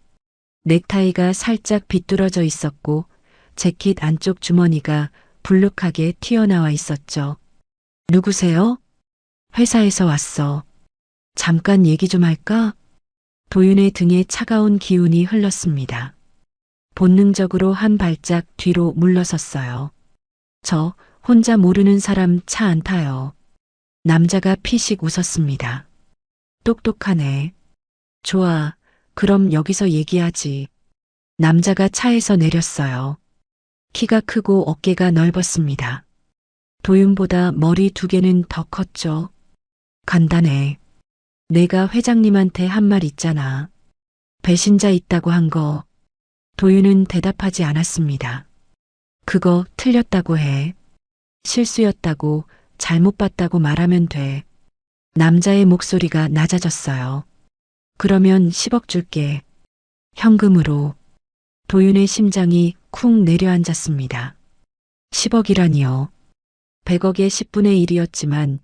넥타이가 살짝 비뚤어져 있었고 재킷 안쪽 주머니가 불룩하게 튀어나와 있었죠. 누구세요? 회사에서 왔어. 잠깐 얘기 좀 할까? 도윤의 등에 차가운 기운이 흘렀습니다. 본능적으로 한 발짝 뒤로 물러섰어요. 저 혼자 모르는 사람 차 안 타요. 남자가 피식 웃었습니다. 똑똑하네. 좋아. 그럼 여기서 얘기하지. 남자가 차에서 내렸어요. 키가 크고 어깨가 넓었습니다. 도윤보다 머리 2개는 더 컸죠. 간단해. 내가 회장님한테 한 말 있잖아. 배신자 있다고 한 거. 도윤은 대답하지 않았습니다. 그거 틀렸다고 해. 실수였다고, 잘못 봤다고 말하면 돼. 남자의 목소리가 낮아졌어요. 그러면 10억 줄게. 현금으로. 도윤의 심장이 쿵 내려앉았습니다. 10억이라니요. 100억의 10분의 1이었지만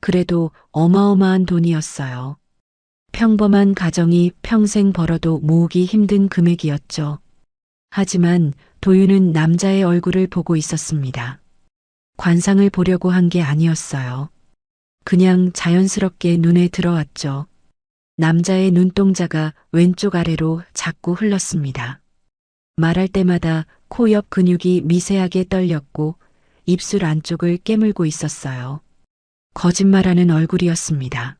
그래도 어마어마한 돈이었어요. 평범한 가정이 평생 벌어도 모으기 힘든 금액이었죠. 하지만 도윤은 남자의 얼굴을 보고 있었습니다. 관상을 보려고 한 게 아니었어요. 그냥 자연스럽게 눈에 들어왔죠. 남자의 눈동자가 왼쪽 아래로 자꾸 흘렀습니다. 말할 때마다 코 옆 근육이 미세하게 떨렸고 입술 안쪽을 깨물고 있었어요. 거짓말하는 얼굴이었습니다.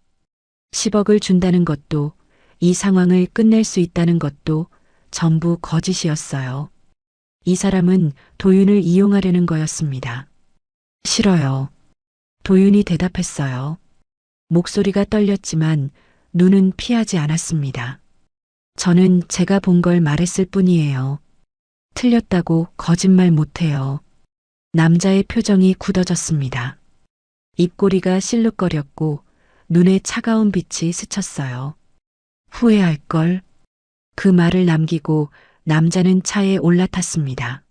10억을 준다는 것도 이 상황을 끝낼 수 있다는 것도 전부 거짓이었어요. 이 사람은 도윤을 이용하려는 거였습니다. 싫어요. 도윤이 대답했어요. 목소리가 떨렸지만 눈은 피하지 않았습니다. 저는 제가 본 걸 말했을 뿐이에요. 틀렸다고 거짓말 못해요. 남자의 표정이 굳어졌습니다. 입꼬리가 실룩거렸고 눈에 차가운 빛이 스쳤어요. 후회할걸. 그 말을 남기고 남자는 차에 올라탔습니다.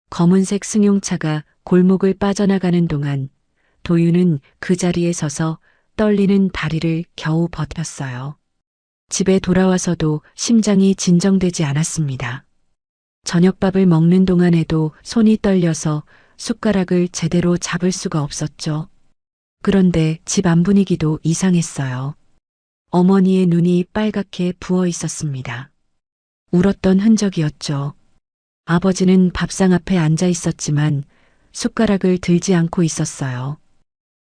검은색 승용차가 골목을 빠져나가는 동안 도윤은 그 자리에 서서 떨리는 다리를 겨우 버텼어요. 집에 돌아와서도 심장이 진정되지 않았습니다. 저녁밥을 먹는 동안에도 손이 떨려서 숟가락을 제대로 잡을 수가 없었죠. 그런데 집 안 분위기도 이상했어요. 어머니의 눈이 빨갛게 부어 있었습니다. 울었던 흔적이었죠. 아버지는 밥상 앞에 앉아 있었지만 숟가락을 들지 않고 있었어요.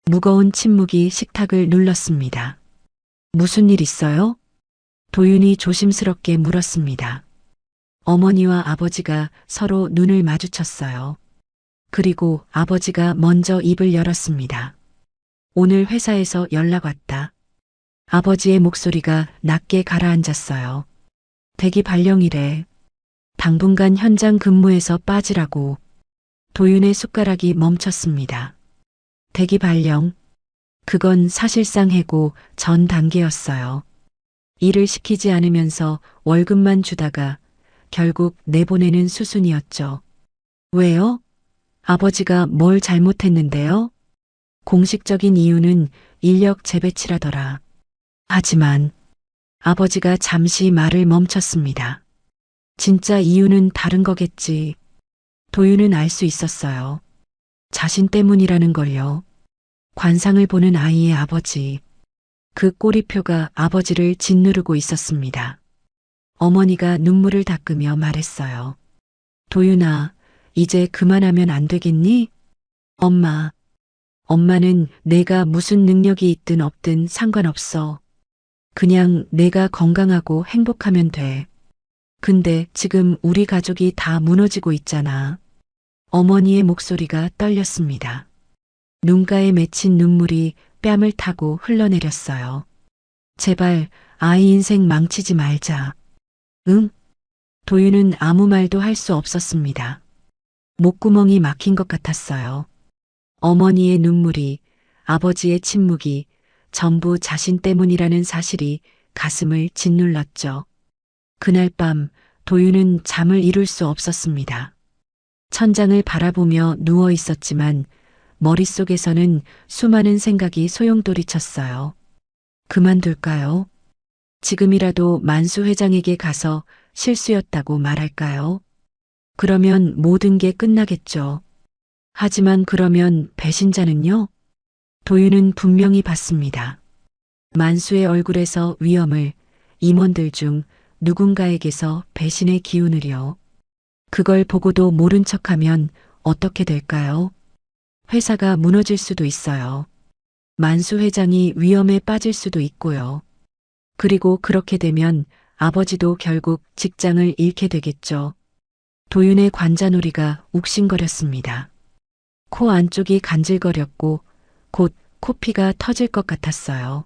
무거운 침묵이 식탁을 눌렀습니다. 무슨 일 있어요? 도윤이 조심스럽게 물었습니다. 어머니와 아버지가 서로 눈을 마주쳤어요. 그리고 아버지가 먼저 입을 열었습니다. 오늘 회사에서 연락 왔다. 아버지의 목소리가 낮게 가라앉았어요. 대기 발령이래. 당분간 현장 근무에서 빠지라고. 도윤의 숟가락이 멈췄습니다. 대기 발령. 그건 사실상 해고 전 단계였어요. 일을 시키지 않으면서 월급만 주다가 결국 내보내는 수순이었죠. 왜요? 아버지가 뭘 잘못했는데요? 공식적인 이유는 인력 재배치라더라. 하지만 아버지가 잠시 말을 멈췄습니다. 진짜 이유는 다른 거겠지. 도윤은 알 수 있었어요. 자신 때문이라는 걸요. 관상을 보는 아이의 아버지. 그 꼬리표가 아버지를 짓누르고 있었습니다. 어머니가 눈물을 닦으며 말했어요. 도윤아, 이제 그만하면 안 되겠니? 엄마. 엄마는 내가 무슨 능력이 있든 없든 상관없어. 그냥 내가 건강하고 행복하면 돼. 근데 지금 우리 가족이 다 무너지고 있잖아. 어머니의 목소리가 떨렸습니다. 눈가에 맺힌 눈물이 뺨을 타고 흘러내렸어요. 제발 아이 인생 망치지 말자. 응? 도윤은 아무 말도 할 수 없었습니다. 목구멍이 막힌 것 같았어요. 어머니의 눈물이, 아버지의 침묵이 전부 자신 때문이라는 사실이 가슴을 짓눌렀죠. 그날 밤 도윤은 잠을 이룰 수 없었습니다. 천장을 바라보며 누워 있었지만 머릿속에서는 수많은 생각이 소용돌이쳤어요. 그만둘까요? 지금이라도 만수 회장에게 가서 실수였다고 말할까요? 그러면 모든 게 끝나겠죠. 하지만 그러면 배신자는요? 도윤은 분명히 봤습니다. 만수의 얼굴에서 위험을, 임원들 중 누군가에게서 배신의 기운을요. 그걸 보고도 모른 척하면 어떻게 될까요? 회사가 무너질 수도 있어요. 만수 회장이 위험에 빠질 수도 있고요. 그리고 그렇게 되면 아버지도 결국 직장을 잃게 되겠죠. 도윤의 관자놀이가 욱신거렸습니다. 코 안쪽이 간질거렸고 곧 코피가 터질 것 같았어요.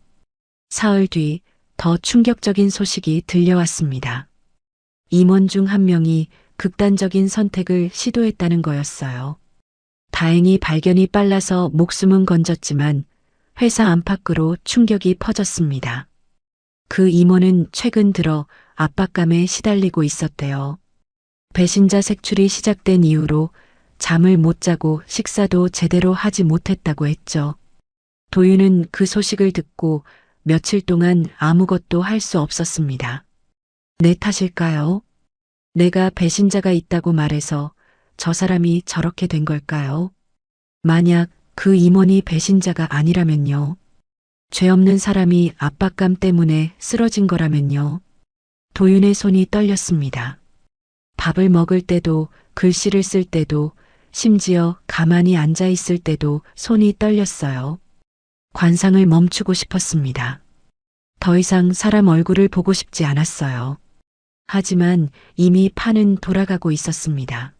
사흘 뒤 더 충격적인 소식이 들려왔습니다. 임원 중 한 명이 극단적인 선택을 시도했다는 거였어요. 다행히 발견이 빨라서 목숨은 건졌지만 회사 안팎으로 충격이 퍼졌습니다. 그 임원은 최근 들어 압박감에 시달리고 있었대요. 배신자 색출이 시작된 이후로 잠을 못 자고 식사도 제대로 하지 못했다고 했죠. 도윤은 그 소식을 듣고 며칠 동안 아무것도 할 수 없었습니다. 내 탓일까요? 내가 배신자가 있다고 말해서 저 사람이 저렇게 된 걸까요? 만약 그 임원이 배신자가 아니라면요. 죄 없는 사람이 압박감 때문에 쓰러진 거라면요. 도윤의 손이 떨렸습니다. 밥을 먹을 때도, 글씨를 쓸 때도, 심지어 가만히 앉아 있을 때도 손이 떨렸어요. 관상을 멈추고 싶었습니다. 더 이상 사람 얼굴을 보고 싶지 않았어요. 하지만 이미 판은 돌아가고 있었습니다.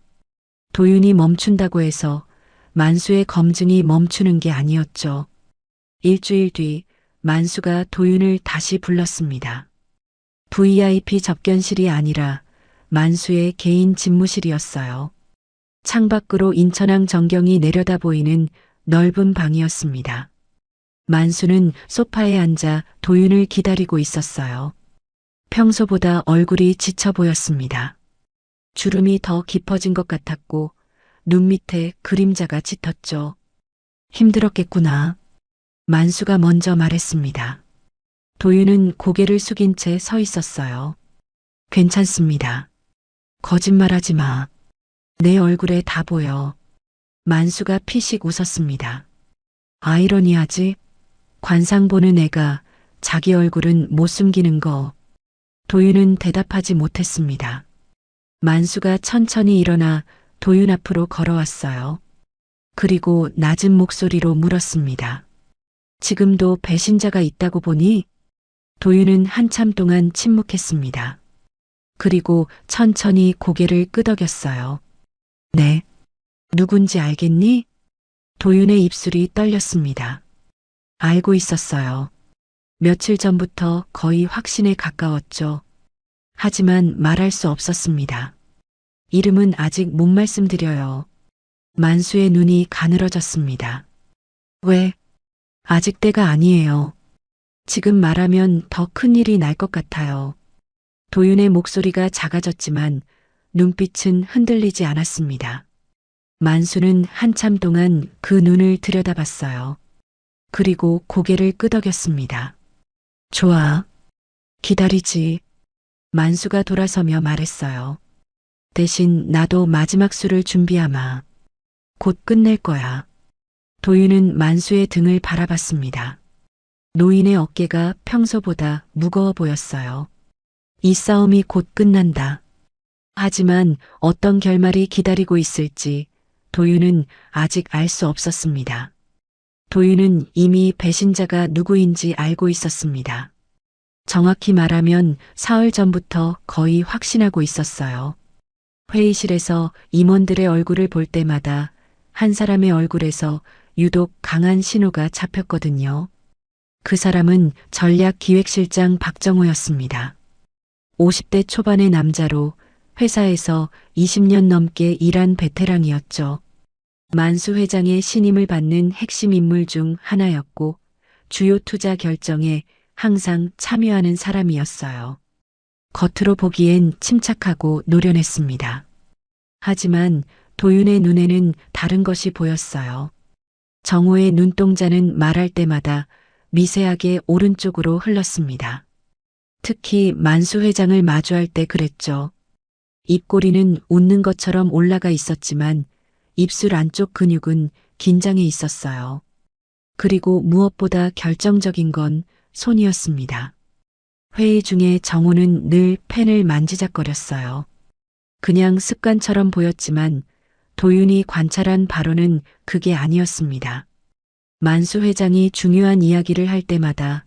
도윤이 멈춘다고 해서 만수의 검증이 멈추는 게 아니었죠. 일주일 뒤 만수가 도윤을 다시 불렀습니다. VIP 접견실이 아니라 만수의 개인 집무실이었어요. 창밖으로 인천항 전경이 내려다 보이는 넓은 방이었습니다. 만수는 소파에 앉아 도윤을 기다리고 있었어요. 평소보다 얼굴이 지쳐 보였습니다. 주름이 더 깊어진 것 같았고 눈 밑에 그림자가 짙었죠. 힘들었겠구나. 만수가 먼저 말했습니다. 도윤은 고개를 숙인 채 서 있었어요. 괜찮습니다. 거짓말하지 마. 내 얼굴에 다 보여. 만수가 피식 웃었습니다. 아이러니하지? 관상 보는 애가 자기 얼굴은 못 숨기는 거. 도윤은 대답하지 못했습니다. 만수가 천천히 일어나 도윤 앞으로 걸어왔어요. 그리고 낮은 목소리로 물었습니다. 지금도 배신자가 있다고 보니? 도윤은 한참 동안 침묵했습니다. 그리고 천천히 고개를 끄덕였어요. 네. 누군지 알겠니? 도윤의 입술이 떨렸습니다. 알고 있었어요. 며칠 전부터 거의 확신에 가까웠죠. 하지만 말할 수 없었습니다. 이름은 아직 못 말씀드려요. 만수의 눈이 가늘어졌습니다. 왜? 아직 때가 아니에요. 지금 말하면 더 큰 일이 날 것 같아요. 도윤의 목소리가 작아졌지만 눈빛은 흔들리지 않았습니다. 만수는 한참 동안 그 눈을 들여다봤어요. 그리고 고개를 끄덕였습니다. 좋아. 기다리지. 만수가 돌아서며 말했어요. 대신 나도 마지막 술을 준비하마. 곧 끝낼 거야. 도윤은 만수의 등을 바라봤습니다. 노인의 어깨가 평소보다 무거워 보였어요. 이 싸움이 곧 끝난다. 하지만 어떤 결말이 기다리고 있을지 도윤은 아직 알 수 없었습니다. 도윤은 이미 배신자가 누구인지 알고 있었습니다. 정확히 말하면 사흘 전부터 거의 확신하고 있었어요. 회의실에서 임원들의 얼굴을 볼 때마다 한 사람의 얼굴에서 유독 강한 신호가 잡혔거든요. 그 사람은 전략기획실장 박정호였습니다. 50대 초반의 남자로 회사에서 20년 넘게 일한 베테랑이었죠. 만수 회장의 신임을 받는 핵심 인물 중 하나였고 주요 투자 결정에 항상 참여하는 사람이었어요. 겉으로 보기엔 침착하고 노련했습니다. 하지만 도윤의 눈에는 다른 것이 보였어요. 정호의 눈동자는 말할 때마다 미세하게 오른쪽으로 흘렀습니다. 특히 만수 회장을 마주할 때 그랬죠. 입꼬리는 웃는 것처럼 올라가 있었지만 입술 안쪽 근육은 긴장해 있었어요. 그리고 무엇보다 결정적인 건 손이었습니다. 회의 중에 정호는 늘 펜을 만지작거렸어요. 그냥 습관처럼 보였지만 도윤이 관찰한 바로는 그게 아니었습니다. 만수 회장이 중요한 이야기를 할 때마다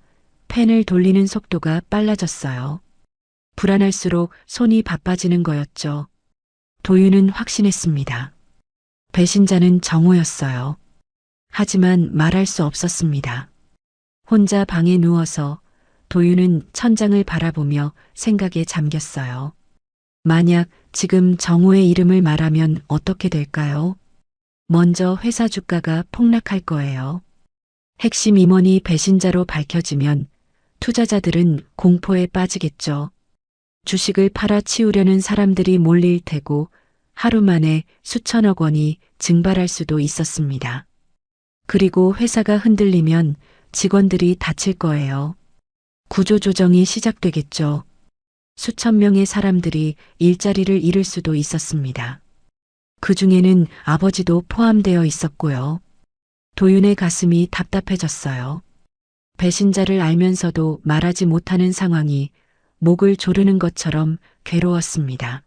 펜을 돌리는 속도가 빨라졌어요. 불안할수록 손이 바빠지는 거였죠. 도윤은 확신했습니다. 배신자는 정호였어요. 하지만 말할 수 없었습니다. 혼자 방에 누워서 도윤은 천장을 바라보며 생각에 잠겼어요. 만약 지금 정호의 이름을 말하면 어떻게 될까요? 먼저 회사 주가가 폭락할 거예요. 핵심 임원이 배신자로 밝혀지면 투자자들은 공포에 빠지겠죠. 주식을 팔아치우려는 사람들이 몰릴 테고 하루 만에 수천억 원이 증발할 수도 있었습니다. 그리고 회사가 흔들리면 직원들이 다칠 거예요. 구조조정이 시작되겠죠. 수천 명의 사람들이 일자리를 잃을 수도 있었습니다. 그 중에는 아버지도 포함되어 있었고요. 도윤의 가슴이 답답해졌어요. 배신자를 알면서도 말하지 못하는 상황이 목을 조르는 것처럼 괴로웠습니다.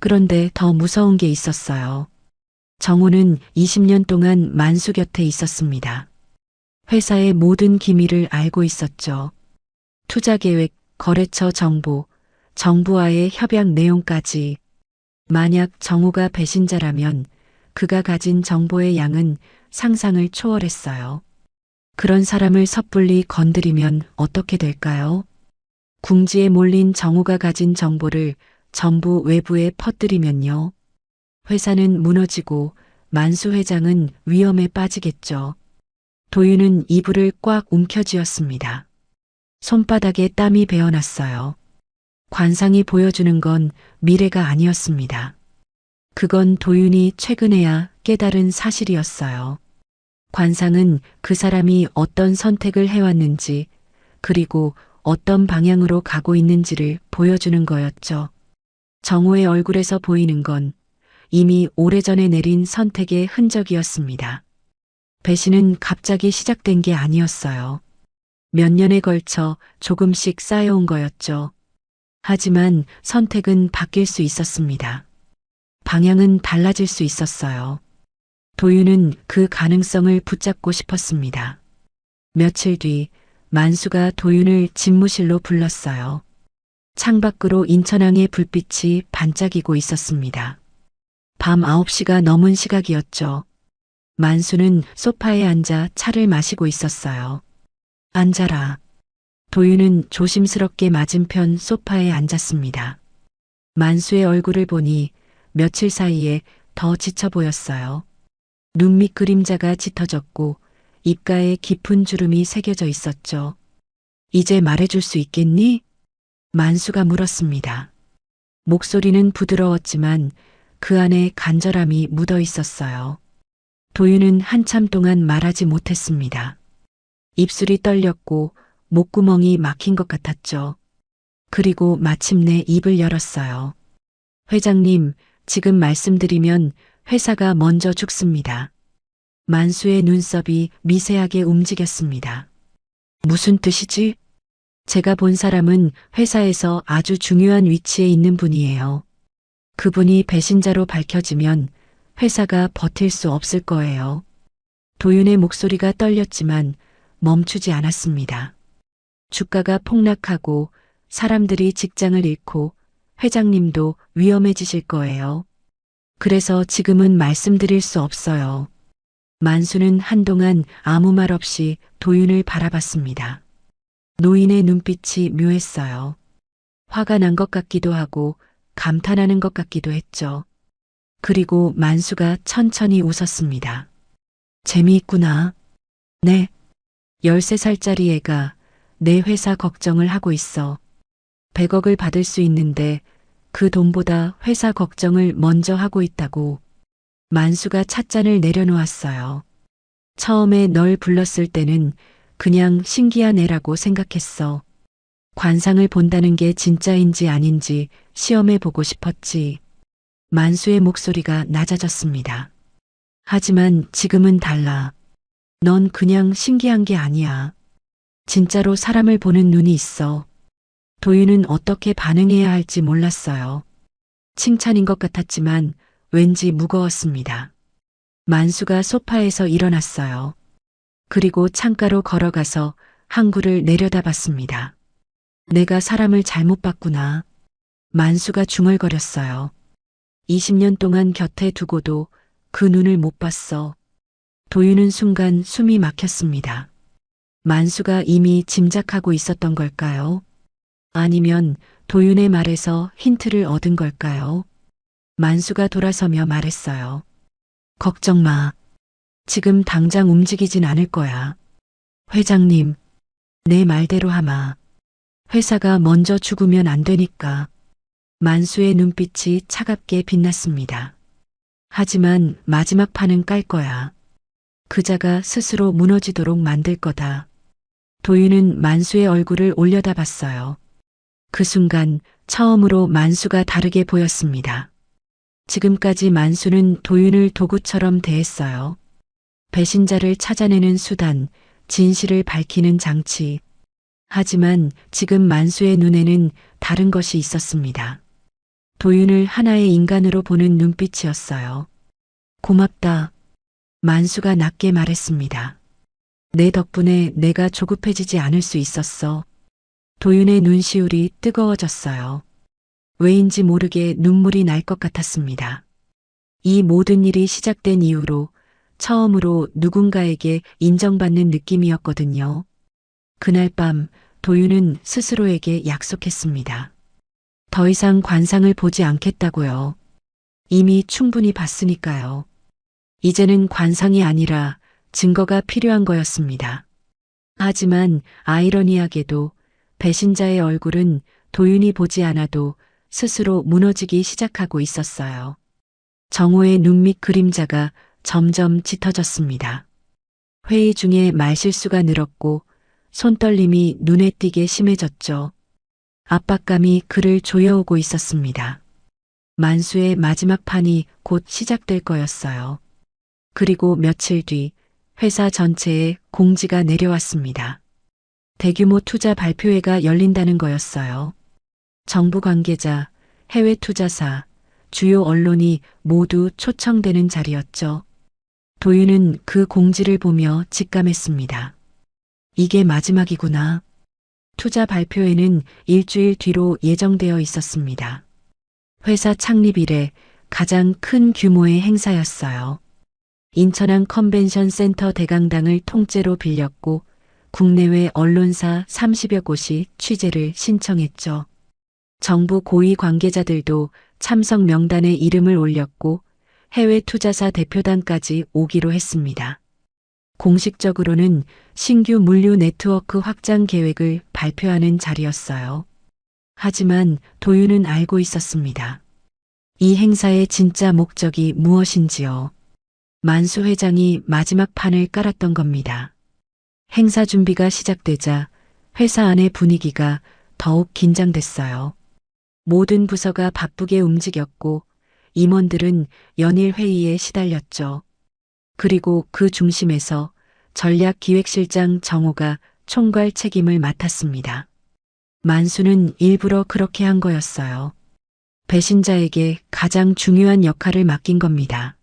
그런데 더 무서운 게 있었어요. 정호는 20년 동안 만수 곁에 있었습니다. 회사의 모든 기밀을 알고 있었죠. 투자 계획, 거래처 정보, 정부와의 협약 내용까지. 만약 정호가 배신자라면 그가 가진 정보의 양은 상상을 초월했어요. 그런 사람을 섣불리 건드리면 어떻게 될까요? 궁지에 몰린 정호가 가진 정보를 전부 외부에 퍼뜨리면요. 회사는 무너지고 만수 회장은 위험에 빠지겠죠. 도윤은 이불을 꽉 움켜쥐었습니다. 손바닥에 땀이 배어났어요. 관상이 보여주는 건 미래가 아니었습니다. 그건 도윤이 최근에야 깨달은 사실이었어요. 관상은 그 사람이 어떤 선택을 해왔는지, 그리고 어떤 방향으로 가고 있는지를 보여주는 거였죠. 정호의 얼굴에서 보이는 건 이미 오래전에 내린 선택의 흔적이었습니다. 배신은 갑자기 시작된 게 아니었어요. 몇 년에 걸쳐 조금씩 쌓여온 거였죠. 하지만 선택은 바뀔 수 있었습니다. 방향은 달라질 수 있었어요. 도윤은 그 가능성을 붙잡고 싶었습니다. 며칠 뒤 만수가 도윤을 집무실로 불렀어요. 창밖으로 인천항의 불빛이 반짝이고 있었습니다. 밤 9시가 넘은 시각이었죠. 만수는 소파에 앉아 차를 마시고 있었어요. 앉아라. 도윤은 조심스럽게 맞은편 소파에 앉았습니다. 만수의 얼굴을 보니 며칠 사이에 더 지쳐 보였어요. 눈 밑 그림자가 짙어졌고 입가에 깊은 주름이 새겨져 있었죠. 이제 말해줄 수 있겠니? 만수가 물었습니다. 목소리는 부드러웠지만 그 안에 간절함이 묻어 있었어요. 도윤은 한참 동안 말하지 못했습니다. 입술이 떨렸고 목구멍이 막힌 것 같았죠. 그리고 마침내 입을 열었어요. 회장님, 지금 말씀드리면 회사가 먼저 죽습니다. 만수의 눈썹이 미세하게 움직였습니다. 무슨 뜻이지? 제가 본 사람은 회사에서 아주 중요한 위치에 있는 분이에요. 그분이 배신자로 밝혀지면 회사가 버틸 수 없을 거예요. 도윤의 목소리가 떨렸지만 멈추지 않았습니다. 주가가 폭락하고 사람들이 직장을 잃고 회장님도 위험해지실 거예요. 그래서 지금은 말씀드릴 수 없어요. 만수는 한동안 아무 말 없이 도윤을 바라봤습니다. 노인의 눈빛이 묘했어요. 화가 난 것 같기도 하고 감탄하는 것 같기도 했죠. 그리고 만수가 천천히 웃었습니다. 재미있구나. 네. 13살짜리 애가 내 회사 걱정을 하고 있어. 100억을 받을 수 있는데 그 돈보다 회사 걱정을 먼저 하고 있다고. 만수가 찻잔을 내려놓았어요. 처음에 널 불렀을 때는 그냥 신기한 애라고 생각했어. 관상을 본다는 게 진짜인지 아닌지 시험해 보고 싶었지. 만수의 목소리가 낮아졌습니다. 하지만 지금은 달라. 넌 그냥 신기한 게 아니야. 진짜로 사람을 보는 눈이 있어. 도윤은 어떻게 반응해야 할지 몰랐어요. 칭찬인 것 같았지만 왠지 무거웠습니다. 만수가 소파에서 일어났어요. 그리고 창가로 걸어가서 항구를 내려다봤습니다. 내가 사람을 잘못 봤구나. 만수가 중얼거렸어요. 20년 동안 곁에 두고도 그 눈을 못 봤어. 도윤은 순간 숨이 막혔습니다. 만수가 이미 짐작하고 있었던 걸까요? 아니면 도윤의 말에서 힌트를 얻은 걸까요? 만수가 돌아서며 말했어요. 걱정 마. 지금 당장 움직이진 않을 거야. 회장님, 내 말대로 하마. 회사가 먼저 죽으면 안 되니까. 만수의 눈빛이 차갑게 빛났습니다. 하지만 마지막 판은 깔 거야. 그자가 스스로 무너지도록 만들 거다. 도윤은 만수의 얼굴을 올려다봤어요. 그 순간 처음으로 만수가 다르게 보였습니다. 지금까지 만수는 도윤을 도구처럼 대했어요. 배신자를 찾아내는 수단, 진실을 밝히는 장치. 하지만 지금 만수의 눈에는 다른 것이 있었습니다. 도윤을 하나의 인간으로 보는 눈빛이었어요. 고맙다. 만수가 낮게 말했습니다. 내 덕분에 내가 조급해지지 않을 수 있었어. 도윤의 눈시울이 뜨거워졌어요. 왜인지 모르게 눈물이 날 것 같았습니다. 이 모든 일이 시작된 이후로 처음으로 누군가에게 인정받는 느낌이었거든요. 그날 밤 도윤은 스스로에게 약속했습니다. 더 이상 관상을 보지 않겠다고요. 이미 충분히 봤으니까요. 이제는 관상이 아니라 증거가 필요한 거였습니다. 하지만 아이러니하게도 배신자의 얼굴은 도윤이 보지 않아도 스스로 무너지기 시작하고 있었어요. 정호의 눈 밑 그림자가 점점 짙어졌습니다. 회의 중에 말실수가 늘었고 손떨림이 눈에 띄게 심해졌죠. 압박감이 그를 조여오고 있었습니다. 만수의 마지막 판이 곧 시작될 거였어요. 그리고 며칠 뒤 회사 전체에 공지가 내려왔습니다. 대규모 투자 발표회가 열린다는 거였어요. 정부 관계자, 해외 투자사, 주요 언론이 모두 초청되는 자리였죠. 도윤은 그 공지를 보며 직감했습니다. 이게 마지막이구나. 투자 발표회는 일주일 뒤로 예정되어 있었습니다. 회사 창립 이래 가장 큰 규모의 행사였어요. 인천항 컨벤션 센터 대강당을 통째로 빌렸고 국내외 언론사 30여 곳이 취재를 신청했죠. 정부 고위 관계자들도 참석 명단에 이름을 올렸고 해외 투자사 대표단까지 오기로 했습니다. 공식적으로는 신규 물류 네트워크 확장 계획을 발표하는 자리였어요. 하지만 도윤은 알고 있었습니다. 이 행사의 진짜 목적이 무엇인지요. 만수 회장이 마지막 판을 깔았던 겁니다. 행사 준비가 시작되자 회사 안의 분위기가 더욱 긴장됐어요. 모든 부서가 바쁘게 움직였고 임원들은 연일 회의에 시달렸죠. 그리고 그 중심에서 전략기획실장 정호가 총괄 책임을 맡았습니다. 만수는 일부러 그렇게 한 거였어요. 배신자에게 가장 중요한 역할을 맡긴 겁니다.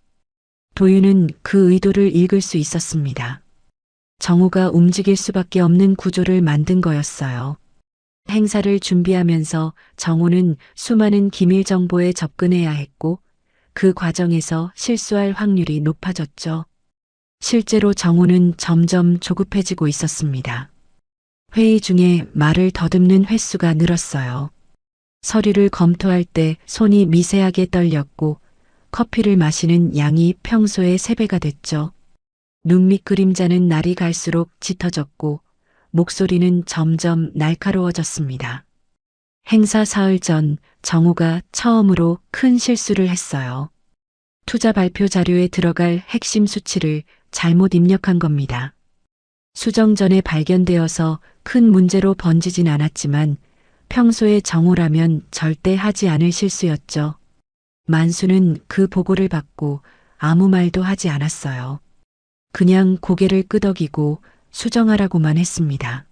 도윤은 그 의도를 읽을 수 있었습니다. 정우가 움직일 수밖에 없는 구조를 만든 거였어요. 행사를 준비하면서 정우는 수많은 기밀 정보에 접근해야 했고 그 과정에서 실수할 확률이 높아졌죠. 실제로 정우는 점점 조급해지고 있었습니다. 회의 중에 말을 더듬는 횟수가 늘었어요. 서류를 검토할 때 손이 미세하게 떨렸고 커피를 마시는 양이 평소의 3배가 됐죠. 눈밑 그림자는 날이 갈수록 짙어졌고 목소리는 점점 날카로워졌습니다. 행사 사흘 전 정우가 처음으로 큰 실수를 했어요. 투자 발표 자료에 들어갈 핵심 수치를 잘못 입력한 겁니다. 수정 전에 발견되어서 큰 문제로 번지진 않았지만 평소에 정우라면 절대 하지 않을 실수였죠. 만수는 그 보고를 받고 아무 말도 하지 않았어요. 그냥 고개를 끄덕이고 수정하라고만 했습니다.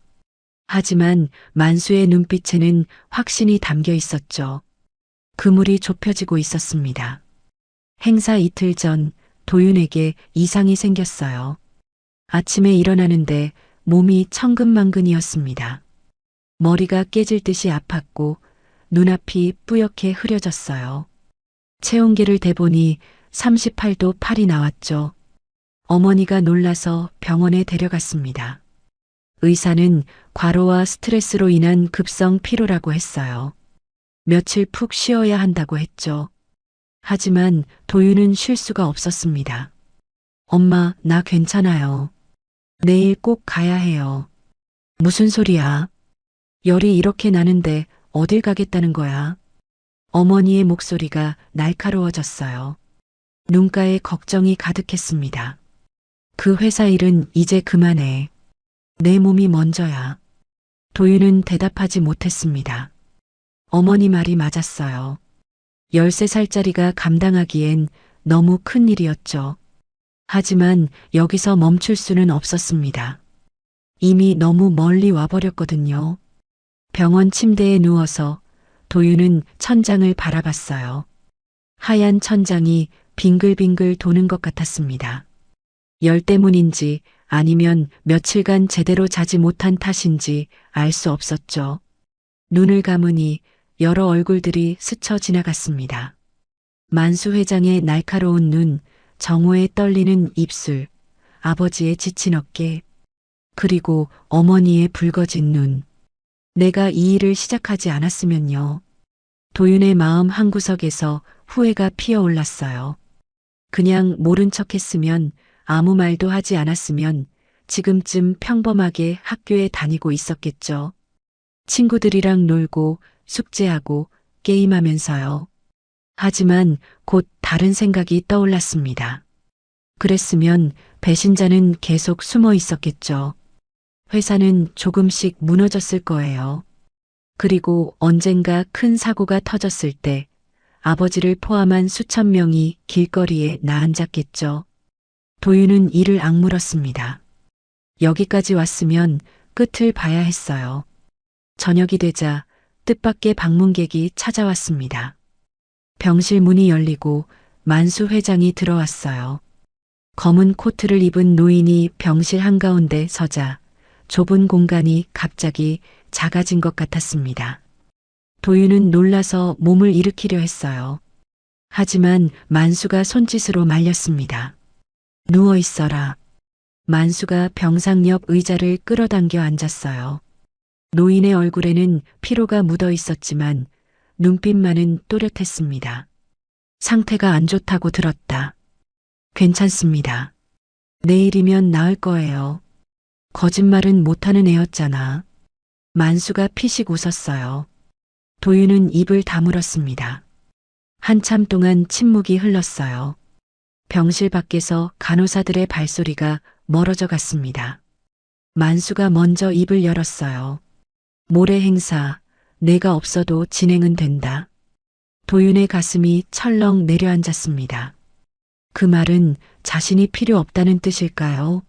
하지만 만수의 눈빛에는 확신이 담겨 있었죠. 그물이 좁혀지고 있었습니다. 행사 이틀 전 도윤에게 이상이 생겼어요. 아침에 일어나는데 몸이 천근만근이었습니다. 머리가 깨질 듯이 아팠고 눈앞이 뿌옇게 흐려졌어요. 체온계를 대보니 38도 8이 나왔죠. 어머니가 놀라서 병원에 데려갔습니다. 의사는 과로와 스트레스로 인한 급성 피로라고 했어요. 며칠 푹 쉬어야 한다고 했죠. 하지만 도윤은 쉴 수가 없었습니다. 엄마, 나 괜찮아요. 내일 꼭 가야 해요. 무슨 소리야? 열이 이렇게 나는데 어딜 가겠다는 거야? 어머니의 목소리가 날카로워졌어요. 눈가에 걱정이 가득했습니다. 그 회사 일은 이제 그만해. 내 몸이 먼저야. 도윤은 대답하지 못했습니다. 어머니 말이 맞았어요. 13살짜리가 감당하기엔 너무 큰 일이었죠. 하지만 여기서 멈출 수는 없었습니다. 이미 너무 멀리 와버렸거든요. 병원 침대에 누워서 도윤은 천장을 바라봤어요. 하얀 천장이 빙글빙글 도는 것 같았습니다. 열 때문인지 아니면 며칠간 제대로 자지 못한 탓인지 알 수 없었죠. 눈을 감으니 여러 얼굴들이 스쳐 지나갔습니다. 만수 회장의 날카로운 눈, 정우의 떨리는 입술, 아버지의 지친 어깨, 그리고 어머니의 붉어진 눈. 내가 이 일을 시작하지 않았으면요. 도윤의 마음 한구석에서 후회가 피어올랐어요. 그냥 모른 척했으면, 아무 말도 하지 않았으면 지금쯤 평범하게 학교에 다니고 있었겠죠. 친구들이랑 놀고 숙제하고 게임하면서요. 하지만 곧 다른 생각이 떠올랐습니다. 그랬으면 배신자는 계속 숨어 있었겠죠. 회사는 조금씩 무너졌을 거예요. 그리고 언젠가 큰 사고가 터졌을 때 아버지를 포함한 수천 명이 길거리에 나앉았겠죠. 도윤은 이를 악물었습니다. 여기까지 왔으면 끝을 봐야 했어요. 저녁이 되자 뜻밖의 방문객이 찾아왔습니다. 병실 문이 열리고 만수 회장이 들어왔어요. 검은 코트를 입은 노인이 병실 한가운데 서자 좁은 공간이 갑자기 작아진 것 같았습니다. 도윤은 놀라서 몸을 일으키려 했어요. 하지만 만수가 손짓으로 말렸습니다. 누워 있어라. 만수가 병상 옆 의자를 끌어당겨 앉았어요. 노인의 얼굴에는 피로가 묻어 있었지만 눈빛만은 또렷했습니다. 상태가 안 좋다고 들었다. 괜찮습니다. 내일이면 나을 거예요. 거짓말은 못하는 애였잖아. 만수가 피식 웃었어요. 도윤은 입을 다물었습니다. 한참 동안 침묵이 흘렀어요. 병실 밖에서 간호사들의 발소리가 멀어져 갔습니다. 만수가 먼저 입을 열었어요. 모레 행사, 내가 없어도 진행은 된다. 도윤의 가슴이 철렁 내려앉았습니다. 그 말은 자신이 필요 없다는 뜻일까요?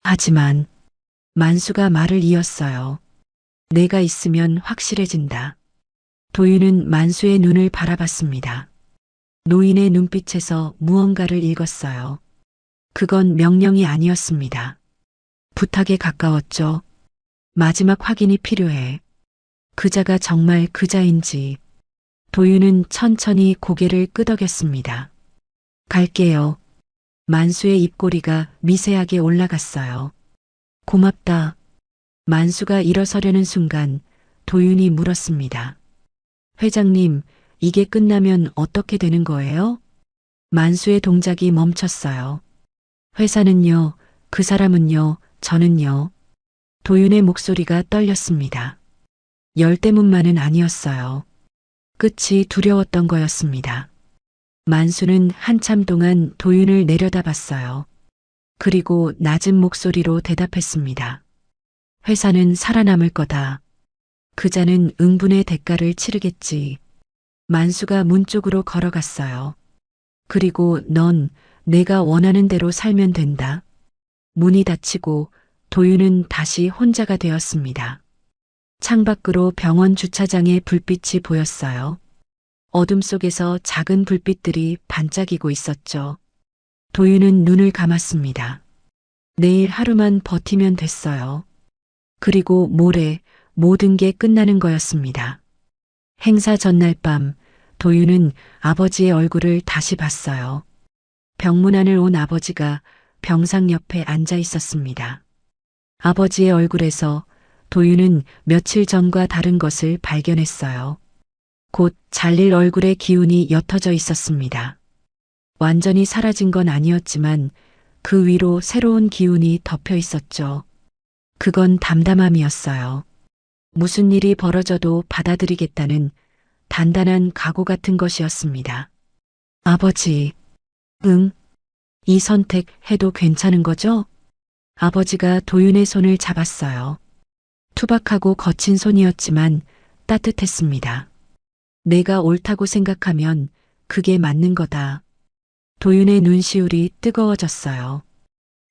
하지만 만수가 말을 이었어요. 내가 있으면 확실해진다. 도윤은 만수의 눈을 바라봤습니다. 노인의 눈빛에서 무언가를 읽었어요. 그건 명령이 아니었습니다. 부탁에 가까웠죠. 마지막 확인이 필요해. 그자가 정말 그자인지. 도윤은 천천히 고개를 끄덕였습니다. 갈게요. 만수의 입꼬리가 미세하게 올라갔어요. 고맙다. 만수가 일어서려는 순간 도윤이 물었습니다. 회장님, 이게 끝나면 어떻게 되는 거예요? 만수의 동작이 멈췄어요. 회사는요, 그 사람은요, 저는요. 도윤의 목소리가 떨렸습니다. 열대문만은 아니었어요. 끝이 두려웠던 거였습니다. 만수는 한참 동안 도윤을 내려다봤어요. 그리고 낮은 목소리로 대답했습니다. 회사는 살아남을 거다. 그자는 응분의 대가를 치르겠지. 만수가 문 쪽으로 걸어갔어요. 그리고 넌 내가 원하는 대로 살면 된다. 문이 닫히고 도윤은 다시 혼자가 되었습니다. 창밖으로 병원 주차장의 불빛이 보였어요. 어둠 속에서 작은 불빛들이 반짝이고 있었죠. 도윤은 눈을 감았습니다. 내일 하루만 버티면 됐어요. 그리고 모레 모든 게 끝나는 거였습니다. 행사 전날 밤 도윤은 아버지의 얼굴을 다시 봤어요. 병문안을 온 아버지가 병상 옆에 앉아 있었습니다. 아버지의 얼굴에서 도윤은 며칠 전과 다른 것을 발견했어요. 곧 잘릴 얼굴의 기운이 옅어져 있었습니다. 완전히 사라진 건 아니었지만 그 위로 새로운 기운이 덮여 있었죠. 그건 담담함이었어요. 무슨 일이 벌어져도 받아들이겠다는 단단한 각오 같은 것이었습니다. 아버지, 응? 이 선택 해도 괜찮은 거죠? 아버지가 도윤의 손을 잡았어요. 투박하고 거친 손이었지만 따뜻했습니다. 내가 옳다고 생각하면 그게 맞는 거다. 도윤의 눈시울이 뜨거워졌어요.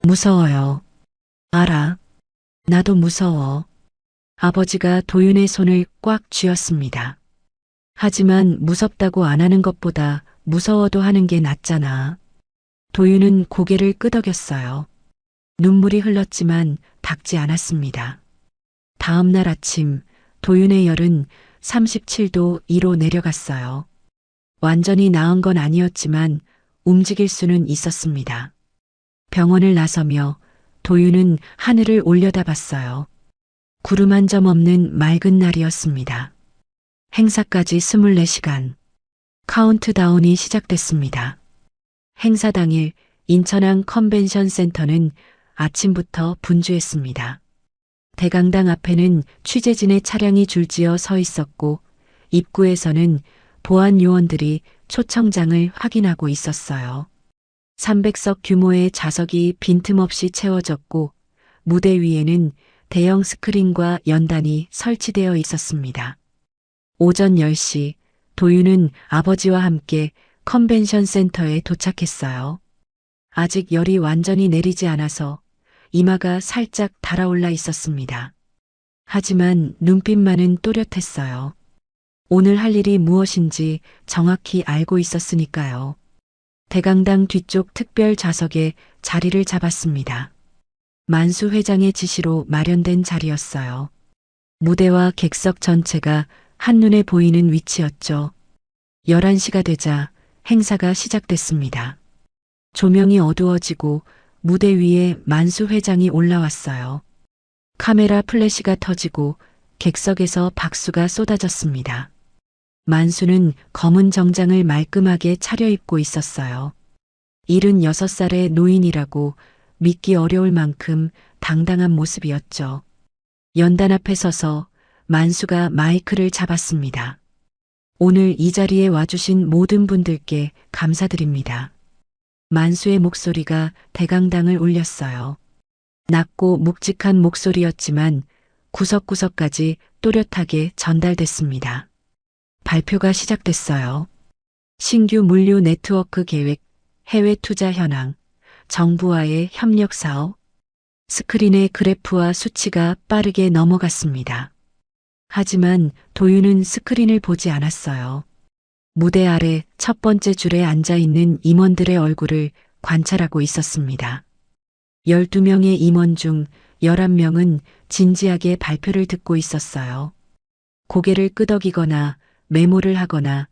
무서워요. 알아. 나도 무서워. 아버지가 도윤의 손을 꽉 쥐었습니다. 하지만 무섭다고 안 하는 것보다 무서워도 하는 게 낫잖아. 도윤은 고개를 끄덕였어요. 눈물이 흘렀지만 닦지 않았습니다. 다음 날 아침 도윤의 열은 37도 2로 내려갔어요. 완전히 나은 건 아니었지만 움직일 수는 있었습니다. 병원을 나서며 도윤은 하늘을 올려다봤어요. 구름 한 점 없는 맑은 날이었습니다. 행사까지 24시간. 카운트다운이 시작됐습니다. 행사 당일 인천항 컨벤션 센터는 아침부터 분주했습니다. 대강당 앞에는 취재진의 차량이 줄지어 서 있었고 입구에서는 보안 요원들이 초청장을 확인하고 있었어요. 300석 규모의 좌석이 빈틈없이 채워졌고 무대 위에는 대형 스크린과 연단이 설치되어 있었습니다. 오전 10시 도윤은 아버지와 함께 컨벤션 센터에 도착했어요. 아직 열이 완전히 내리지 않아서 이마가 살짝 달아올라 있었습니다. 하지만 눈빛만은 또렷했어요. 오늘 할 일이 무엇인지 정확히 알고 있었으니까요. 대강당 뒤쪽 특별 좌석에 자리를 잡았습니다. 만수 회장의 지시로 마련된 자리였어요. 무대와 객석 전체가 한눈에 보이는 위치였죠. 11시가 되자 행사가 시작됐습니다. 조명이 어두워지고 무대 위에 만수 회장이 올라왔어요. 카메라 플래시가 터지고 객석에서 박수가 쏟아졌습니다. 만수는 검은 정장을 말끔하게 차려입고 있었어요. 76살의 노인이라고 믿기 어려울 만큼 당당한 모습이었죠. 연단 앞에 서서 만수가 마이크를 잡았습니다. 오늘 이 자리에 와주신 모든 분들께 감사드립니다. 만수의 목소리가 대강당을 울렸어요. 낮고 묵직한 목소리였지만 구석구석까지 또렷하게 전달됐습니다. 발표가 시작됐어요. 신규 물류 네트워크 계획, 해외 투자 현황, 정부와의 협력 사업, 스크린의 그래프와 수치가 빠르게 넘어갔습니다. 하지만 도윤은 스크린을 보지 않았어요. 무대 아래 첫 번째 줄에 앉아 있는 임원들의 얼굴을 관찰하고 있었습니다. 12명의 임원 중 11명은 진지하게 발표를 듣고 있었어요. 고개를 끄덕이거나 메모를 하거나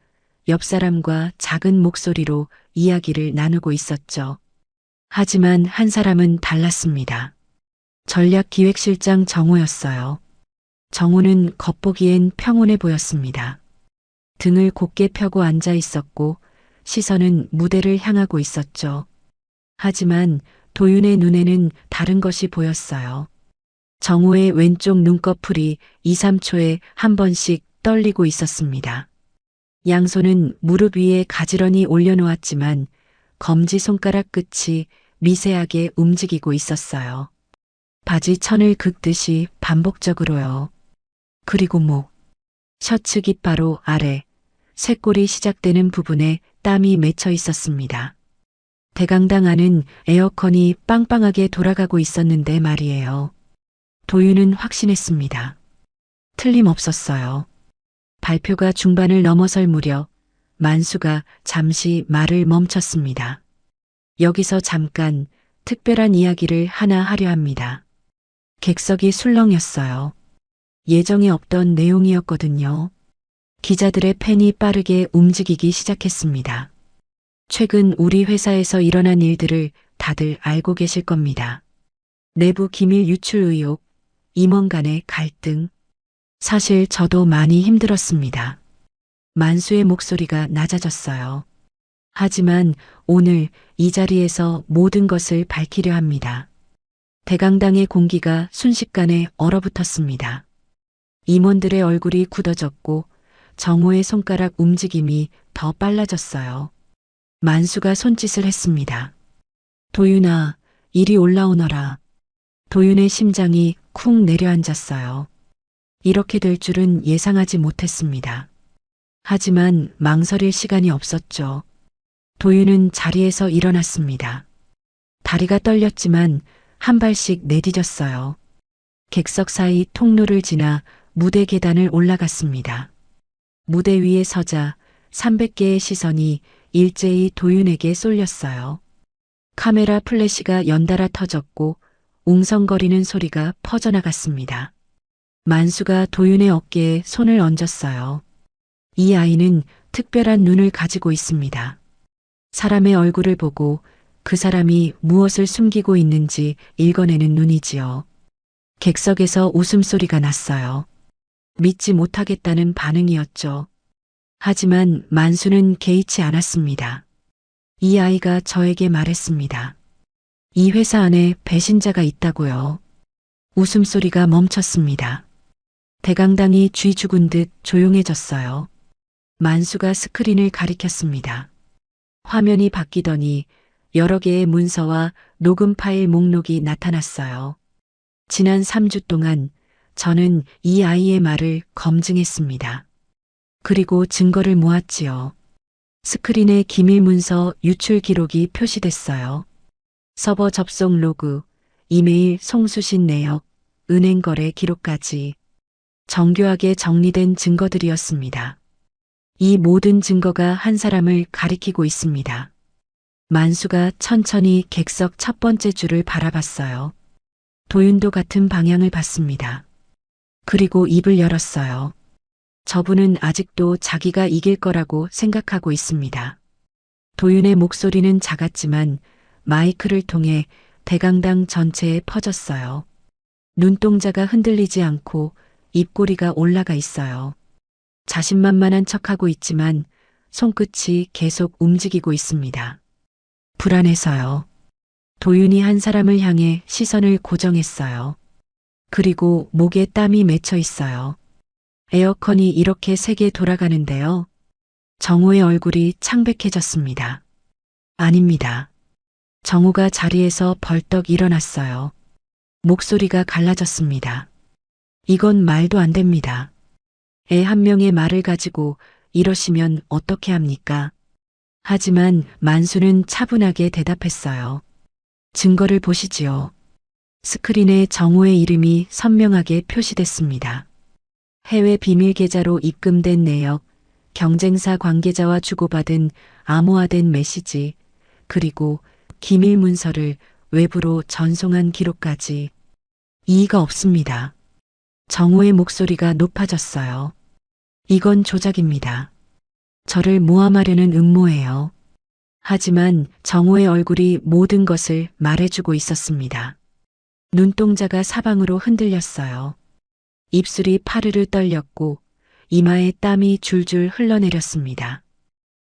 옆 사람과 작은 목소리로 이야기를 나누고 있었죠. 하지만 한 사람은 달랐습니다. 전략기획실장 정호였어요. 정호는 겉보기엔 평온해 보였습니다. 등을 곧게 펴고 앉아 있었고 시선은 무대를 향하고 있었죠. 하지만 도윤의 눈에는 다른 것이 보였어요. 정호의 왼쪽 눈꺼풀이 2, 3초에 한 번씩 떨리고 있었습니다. 양손은 무릎 위에 가지런히 올려놓았지만 검지손가락 끝이 미세하게 움직이고 있었어요. 바지 천을 긋듯이 반복적으로요. 그리고 목, 셔츠 깃바로 아래, 쇄골이 시작되는 부분에 땀이 맺혀 있었습니다. 대강당 안은 에어컨이 빵빵하게 돌아가고 있었는데 말이에요. 도윤은 확신했습니다. 틀림없었어요. 발표가 중반을 넘어설 무렵 만수가 잠시 말을 멈췄습니다. 여기서 잠깐 특별한 이야기를 하나 하려 합니다. 객석이 술렁였어요. 예정에 없던 내용이었거든요. 기자들의 펜이 빠르게 움직이기 시작했습니다. 최근 우리 회사에서 일어난 일들을 다들 알고 계실 겁니다. 내부 기밀 유출 의혹, 임원 간의 갈등. 사실 저도 많이 힘들었습니다. 만수의 목소리가 낮아졌어요. 하지만 오늘 이 자리에서 모든 것을 밝히려 합니다. 대강당의 공기가 순식간에 얼어붙었습니다. 임원들의 얼굴이 굳어졌고 정호의 손가락 움직임이 더 빨라졌어요. 만수가 손짓을 했습니다. 도윤아, 이리 올라오너라. 도윤의 심장이 쿵 내려앉았어요. 이렇게 될 줄은 예상하지 못했습니다. 하지만 망설일 시간이 없었죠. 도윤은 자리에서 일어났습니다. 다리가 떨렸지만 한 발씩 내디뎠어요. 객석 사이 통로를 지나 무대 계단을 올라갔습니다. 무대 위에 서자 300개의 시선이 일제히 도윤에게 쏠렸어요. 카메라 플래시가 연달아 터졌고 웅성거리는 소리가 퍼져나갔습니다. 만수가 도윤의 어깨에 손을 얹었어요. 이 아이는 특별한 눈을 가지고 있습니다. 사람의 얼굴을 보고 그 사람이 무엇을 숨기고 있는지 읽어내는 눈이지요. 객석에서 웃음소리가 났어요. 믿지 못하겠다는 반응이었죠. 하지만 만수는 개의치 않았습니다. 이 아이가 저에게 말했습니다. 이 회사 안에 배신자가 있다고요. 웃음소리가 멈췄습니다. 대강당이 쥐 죽은 듯 조용해졌어요. 만수가 스크린을 가리켰습니다. 화면이 바뀌더니 여러 개의 문서와 녹음 파일 목록이 나타났어요. 지난 3주 동안 저는 이 아이의 말을 검증했습니다. 그리고 증거를 모았지요. 스크린에 기밀 문서 유출 기록이 표시됐어요. 서버 접속 로그, 이메일 송수신 내역, 은행 거래 기록까지 정교하게 정리된 증거들이었습니다. 이 모든 증거가 한 사람을 가리키고 있습니다. 만수가 천천히 객석 첫 번째 줄을 바라봤어요. 도윤도 같은 방향을 봤습니다. 그리고 입을 열었어요. 저분은 아직도 자기가 이길 거라고 생각하고 있습니다. 도윤의 목소리는 작았지만 마이크를 통해 대강당 전체에 퍼졌어요. 눈동자가 흔들리지 않고 입꼬리가 올라가 있어요. 자신만만한 척하고 있지만 손끝이 계속 움직이고 있습니다. 불안해서요. 도윤이 한 사람을 향해 시선을 고정했어요. 그리고 목에 땀이 맺혀 있어요. 에어컨이 이렇게 세게 돌아가는데요. 정호의 얼굴이 창백해졌습니다. 아닙니다. 정호가 자리에서 벌떡 일어났어요. 목소리가 갈라졌습니다. 이건 말도 안 됩니다. 애 한 명의 말을 가지고 이러시면 어떻게 합니까? 하지만 만수는 차분하게 대답했어요. 증거를 보시지요. 스크린에 정호의 이름이 선명하게 표시됐습니다. 해외 비밀 계좌로 입금된 내역, 경쟁사 관계자와 주고받은 암호화된 메시지, 그리고 기밀 문서를 외부로 전송한 기록까지. 이의가 없습니다. 정호의 목소리가 높아졌어요. 이건 조작입니다. 저를 모함하려는 음모예요. 하지만 정호의 얼굴이 모든 것을 말해주고 있었습니다. 눈동자가 사방으로 흔들렸어요. 입술이 파르르 떨렸고 이마에 땀이 줄줄 흘러내렸습니다.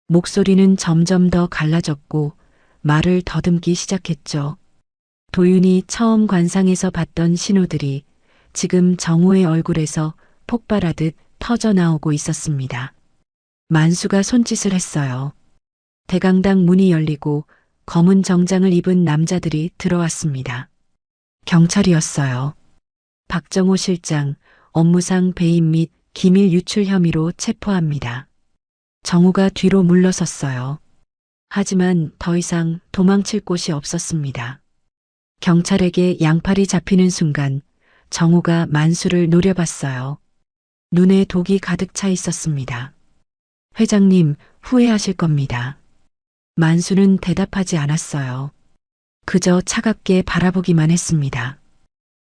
목소리는 점점 더 갈라졌고 말을 더듬기 시작했죠. 도윤이 처음 관상에서 봤던 신호들이 지금 정호의 얼굴에서 폭발하듯 터져 나오고 있었습니다. 만수가 손짓을 했어요. 대강당 문이 열리고 검은 정장을 입은 남자들이 들어왔습니다. 경찰이었어요. 박정호 실장, 업무상 배임 및 기밀 유출 혐의로 체포합니다. 정호가 뒤로 물러섰어요. 하지만 더 이상 도망칠 곳이 없었습니다. 경찰에게 양팔이 잡히는 순간 정호가 만수를 노려봤어요. 눈에 독이 가득 차 있었습니다. 회장님, 후회하실 겁니다. 만수는 대답하지 않았어요. 그저 차갑게 바라보기만 했습니다.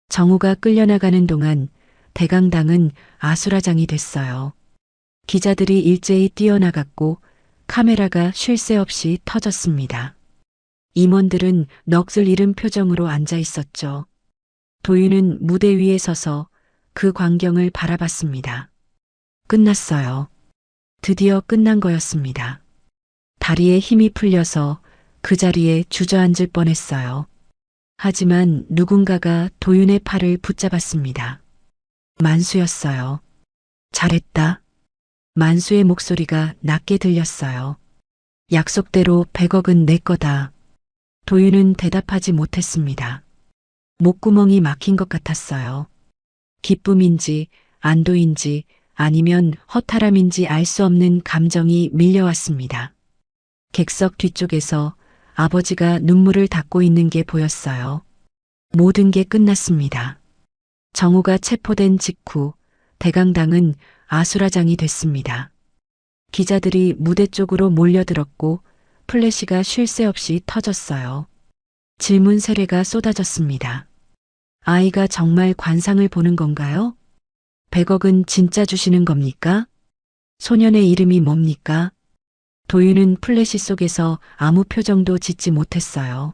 정호가 끌려나가는 동안 대강당은 아수라장이 됐어요. 기자들이 일제히 뛰어나갔고 카메라가 쉴 새 없이 터졌습니다. 임원들은 넋을 잃은 표정으로 앉아 있었죠. 도윤은 무대 위에 서서 그 광경을 바라봤습니다. 끝났어요. 드디어 끝난 거였습니다. 다리에 힘이 풀려서 그 자리에 주저앉을 뻔했어요. 하지만 누군가가 도윤의 팔을 붙잡았습니다. 만수였어요. 잘했다. 만수의 목소리가 낮게 들렸어요. 약속대로 100억은 내 거다. 도윤은 대답하지 못했습니다. 목구멍이 막힌 것 같았어요. 기쁨인지 안도인지 아니면 허탈함인지 알 수 없는 감정이 밀려왔습니다. 객석 뒤쪽에서 아버지가 눈물을 닦고 있는 게 보였어요. 모든 게 끝났습니다. 정호가 체포된 직후 대강당은 아수라장이 됐습니다. 기자들이 무대 쪽으로 몰려들었고 플래시가 쉴 새 없이 터졌어요. 질문 세례가 쏟아졌습니다. 아이가 정말 관상을 보는 건가요? 100억은 진짜 주시는 겁니까? 소년의 이름이 뭡니까? 도윤은 플래시 속에서 아무 표정도 짓지 못했어요.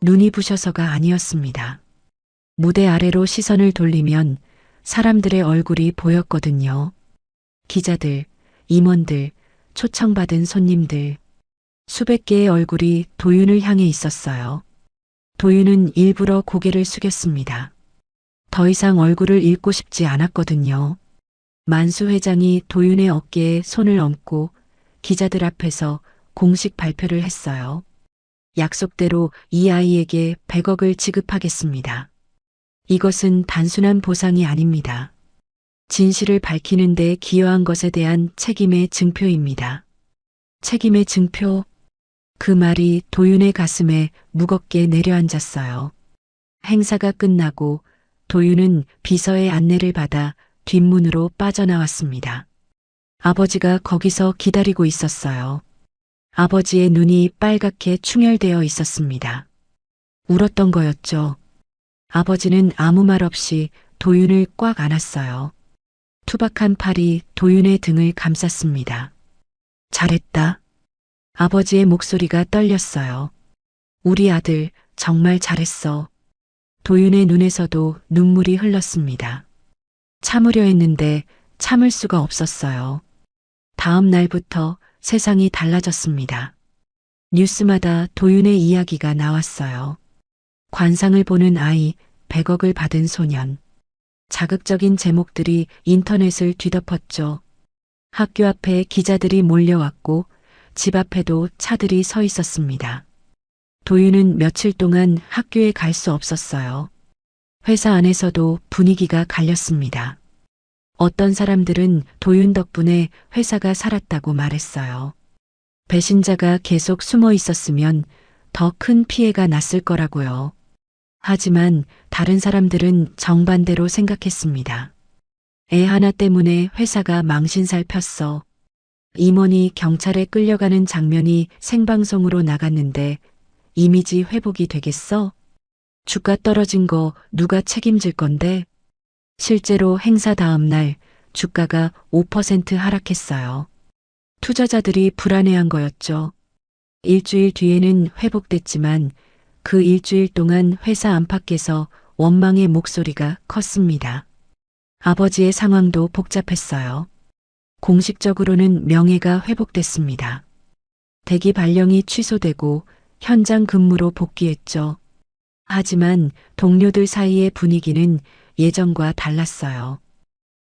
눈이 부셔서가 아니었습니다. 무대 아래로 시선을 돌리면 사람들의 얼굴이 보였거든요. 기자들, 임원들, 초청받은 손님들. 수백 개의 얼굴이 도윤을 향해 있었어요. 도윤은 일부러 고개를 숙였습니다. 더 이상 얼굴을 잃고 싶지 않았거든요. 만수 회장이 도윤의 어깨에 손을 얹고 기자들 앞에서 공식 발표를 했어요. 약속대로 이 아이에게 100억을 지급하겠습니다. 이것은 단순한 보상이 아닙니다. 진실을 밝히는 데 기여한 것에 대한 책임의 증표입니다. 책임의 증표. 그 말이 도윤의 가슴에 무겁게 내려앉았어요. 행사가 끝나고 도윤은 비서의 안내를 받아 뒷문으로 빠져나왔습니다. 아버지가 거기서 기다리고 있었어요. 아버지의 눈이 빨갛게 충혈되어 있었습니다. 울었던 거였죠. 아버지는 아무 말 없이 도윤을 꽉 안았어요. 투박한 팔이 도윤의 등을 감쌌습니다. 잘했다. 아버지의 목소리가 떨렸어요. 우리 아들 정말 잘했어. 도윤의 눈에서도 눈물이 흘렀습니다. 참으려 했는데 참을 수가 없었어요. 다음 날부터 세상이 달라졌습니다. 뉴스마다 도윤의 이야기가 나왔어요. 관상을 보는 아이, 100억을 받은 소년. 자극적인 제목들이 인터넷을 뒤덮었죠. 학교 앞에 기자들이 몰려왔고 집 앞에도 차들이 서 있었습니다. 도윤은 며칠 동안 학교에 갈 수 없었어요. 회사 안에서도 분위기가 갈렸습니다. 어떤 사람들은 도윤 덕분에 회사가 살았다고 말했어요. 배신자가 계속 숨어 있었으면 더 큰 피해가 났을 거라고요. 하지만 다른 사람들은 정반대로 생각했습니다. 애 하나 때문에 회사가 망신살 폈어. 임원이 경찰에 끌려가는 장면이 생방송으로 나갔는데 이미지 회복이 되겠어? 주가 떨어진 거 누가 책임질 건데? 실제로 행사 다음 날 주가가 5% 하락했어요. 투자자들이 불안해한 거였죠. 일주일 뒤에는 회복됐지만 그 일주일 동안 회사 안팎에서 원망의 목소리가 컸습니다. 아버지의 상황도 복잡했어요. 공식적으로는 명예가 회복됐습니다. 대기 발령이 취소되고 현장 근무로 복귀했죠. 하지만 동료들 사이의 분위기는 예전과 달랐어요.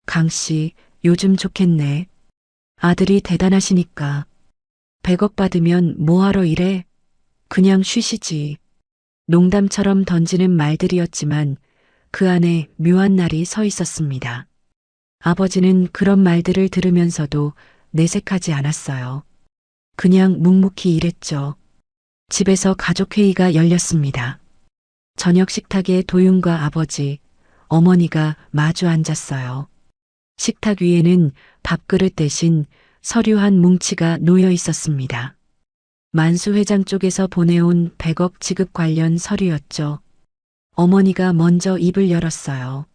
강 씨, 요즘 좋겠네. 아들이 대단하시니까. 100억 받으면 뭐하러 일해? 그냥 쉬시지. 농담처럼 던지는 말들이었지만 그 안에 묘한 날이 서 있었습니다. 아버지는 그런 말들을 들으면서도 내색하지 않았어요. 그냥 묵묵히 일했죠. 집에서 가족회의가 열렸습니다. 저녁 식탁에 도윤과 아버지, 어머니가 마주 앉았어요. 식탁 위에는 밥그릇 대신 서류 한 뭉치가 놓여 있었습니다. 만수 회장 쪽에서 보내온 100억 지급 관련 서류였죠. 어머니가 먼저 입을 열었어요.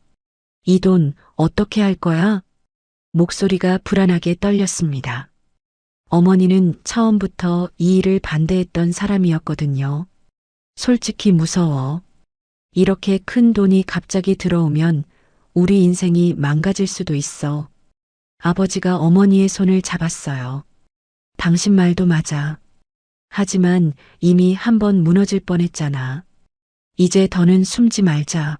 이 돈 어떻게 할 거야? 목소리가 불안하게 떨렸습니다. 어머니는 처음부터 이 일을 반대했던 사람이었거든요. 솔직히 무서워. 이렇게 큰 돈이 갑자기 들어오면 우리 인생이 망가질 수도 있어. 아버지가 어머니의 손을 잡았어요. 당신 말도 맞아. 하지만 이미 한 번 무너질 뻔했잖아. 이제 더는 숨지 말자.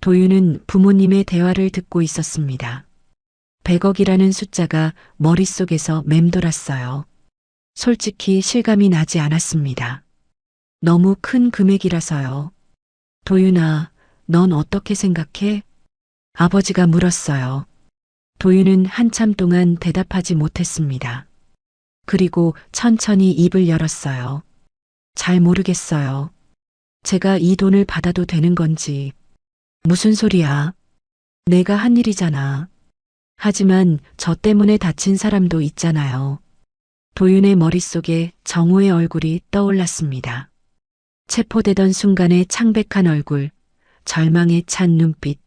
도윤은 부모님의 대화를 듣고 있었습니다. 100억이라는 숫자가 머릿속에서 맴돌았어요. 솔직히 실감이 나지 않았습니다. 너무 큰 금액이라서요. 도윤아, 넌 어떻게 생각해? 아버지가 물었어요. 도윤은 한참 동안 대답하지 못했습니다. 그리고 천천히 입을 열었어요. 잘 모르겠어요. 제가 이 돈을 받아도 되는 건지. 무슨 소리야? 내가 한 일이잖아. 하지만 저 때문에 다친 사람도 있잖아요. 도윤의 머릿속에 정우의 얼굴이 떠올랐습니다. 체포되던 순간의 창백한 얼굴, 절망에 찬 눈빛,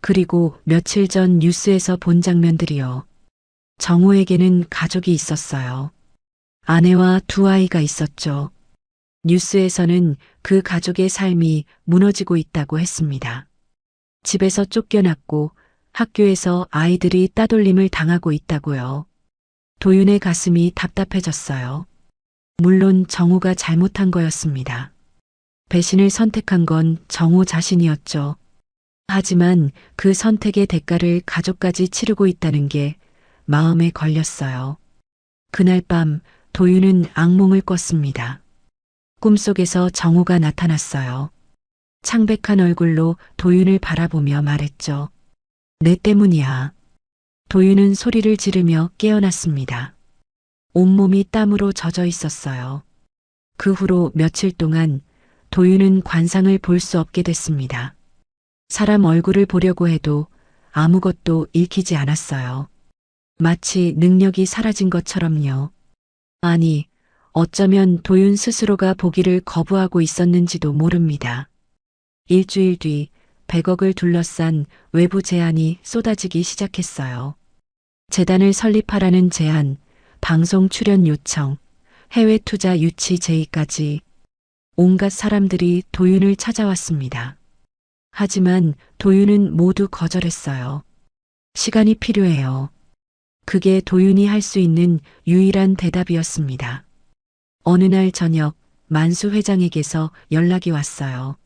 그리고 며칠 전 뉴스에서 본 장면들이요. 정우에게는 가족이 있었어요. 아내와 두 아이가 있었죠. 뉴스에서는 그 가족의 삶이 무너지고 있다고 했습니다. 집에서 쫓겨났고 학교에서 아이들이 따돌림을 당하고 있다고요. 도윤의 가슴이 답답해졌어요. 물론 정우가 잘못한 거였습니다. 배신을 선택한 건 정우 자신이었죠. 하지만 그 선택의 대가를 가족까지 치르고 있다는 게 마음에 걸렸어요. 그날 밤 도윤은 악몽을 꿨습니다. 꿈속에서 정우가 나타났어요. 창백한 얼굴로 도윤을 바라보며 말했죠. 내 때문이야. 도윤은 소리를 지르며 깨어났습니다. 온몸이 땀으로 젖어 있었어요. 그 후로 며칠 동안 도윤은 관상을 볼 수 없게 됐습니다. 사람 얼굴을 보려고 해도 아무것도 읽히지 않았어요. 마치 능력이 사라진 것처럼요. 아니, 어쩌면 도윤 스스로가 보기를 거부하고 있었는지도 모릅니다. 일주일 뒤 100억을 둘러싼 외부 제안이 쏟아지기 시작했어요. 재단을 설립하라는 제안, 방송 출연 요청, 해외 투자 유치 제의까지 온갖 사람들이 도윤을 찾아왔습니다. 하지만 도윤은 모두 거절했어요. 시간이 필요해요. 그게 도윤이 할 수 있는 유일한 대답이었습니다. 어느 날 저녁 만수 회장에게서 연락이 왔어요.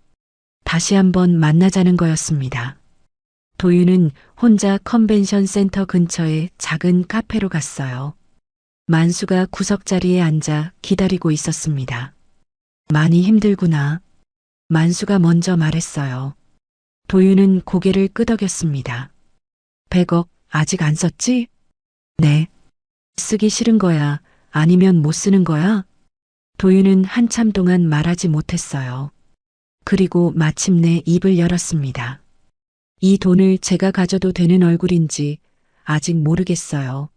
다시 한번 만나자는 거였습니다. 도윤은 혼자 컨벤션 센터 근처의 작은 카페로 갔어요. 만수가 구석자리에 앉아 기다리고 있었습니다. 많이 힘들구나. 만수가 먼저 말했어요. 도윤은 고개를 끄덕였습니다. 100억 아직 안 썼지? 네. 쓰기 싫은 거야? 아니면 못 쓰는 거야? 도윤은 한참 동안 말하지 못했어요. 그리고 마침내 입을 열었습니다. 이 돈을 제가 가져도 되는 얼굴인지 아직 모르겠어요.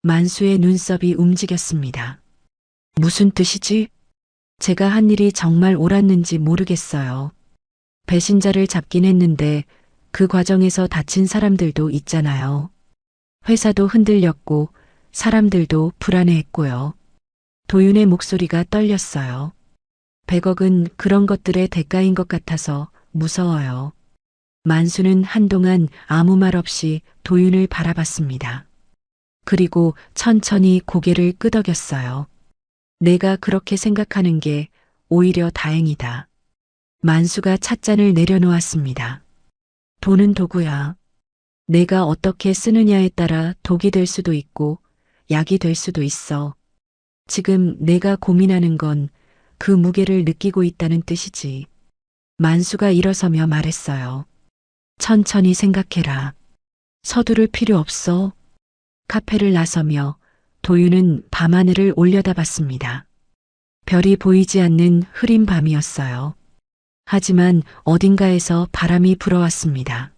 만수의 눈썹이 움직였습니다. 무슨 뜻이지? 제가 한 일이 정말 옳았는지 모르겠어요. 배신자를 잡긴 했는데 그 과정에서 다친 사람들도 있잖아요. 회사도 흔들렸고 사람들도 불안해했고요. 도윤의 목소리가 떨렸어요. 100억은 그런 것들의 대가인 것 같아서 무서워요. 만수는 한동안 아무 말 없이 도윤을 바라봤습니다. 그리고 천천히 고개를 끄덕였어요. 내가 그렇게 생각하는 게 오히려 다행이다. 만수가 찻잔을 내려놓았습니다. 돈은 도구야. 내가 어떻게 쓰느냐에 따라 독이 될 수도 있고 약이 될 수도 있어. 지금 내가 고민하는 건 그 무게를 느끼고 있다는 뜻이지. 만수가 일어서며 말했어요. 천천히 생각해라. 서두를 필요 없어. 카페를 나서며 도윤은 밤하늘을 올려다봤습니다. 별이 보이지 않는 흐린 밤이었어요. 하지만 어딘가에서 바람이 불어왔습니다.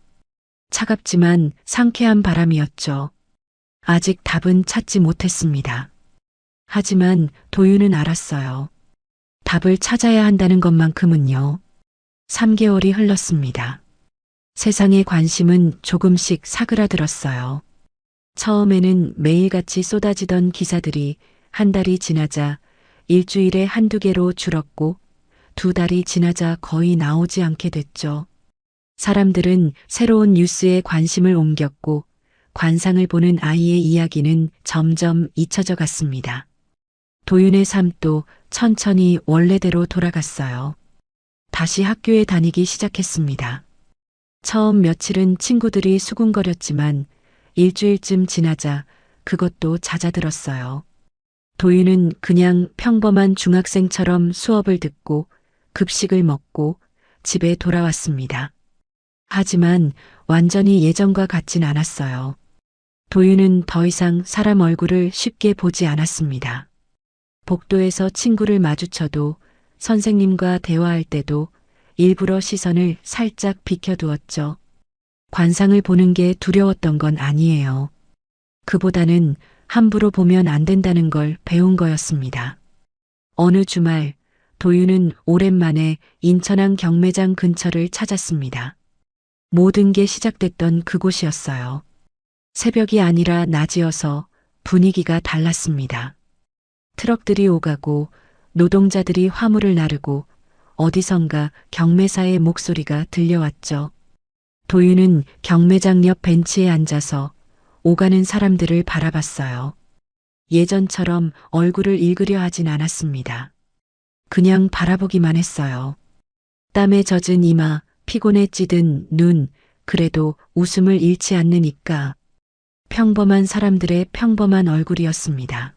차갑지만 상쾌한 바람이었죠. 아직 답은 찾지 못했습니다. 하지만 도윤은 알았어요. 답을 찾아야 한다는 것만큼은요. 3개월이 흘렀습니다. 세상의 관심은 조금씩 사그라들었어요. 처음에는 매일같이 쏟아지던 기사들이 한 달이 지나자 일주일에 한두 개로 줄었고 2달이 지나자 거의 나오지 않게 됐죠. 사람들은 새로운 뉴스에 관심을 옮겼고 관상을 보는 아이의 이야기는 점점 잊혀져 갔습니다. 도윤의 삶도 천천히 원래대로 돌아갔어요. 다시 학교에 다니기 시작했습니다. 처음 며칠은 친구들이 수군거렸지만 일주일쯤 지나자 그것도 잦아들었어요. 도윤은 그냥 평범한 중학생처럼 수업을 듣고 급식을 먹고 집에 돌아왔습니다. 하지만 완전히 예전과 같진 않았어요. 도윤은 더 이상 사람 얼굴을 쉽게 보지 않았습니다. 복도에서 친구를 마주쳐도 선생님과 대화할 때도 일부러 시선을 살짝 비켜두었죠. 관상을 보는 게 두려웠던 건 아니에요. 그보다는 함부로 보면 안 된다는 걸 배운 거였습니다. 어느 주말 도윤은 오랜만에 인천항 경매장 근처를 찾았습니다. 모든 게 시작됐던 그곳이었어요. 새벽이 아니라 낮이어서 분위기가 달랐습니다. 트럭들이 오가고 노동자들이 화물을 나르고 어디선가 경매사의 목소리가 들려왔죠. 도윤은 경매장 옆 벤치에 앉아서 오가는 사람들을 바라봤어요. 예전처럼 얼굴을 읽으려 하진 않았습니다. 그냥 바라보기만 했어요. 땀에 젖은 이마, 피곤에 찌든 눈, 그래도 웃음을 잃지 않는 입가. 평범한 사람들의 평범한 얼굴이었습니다.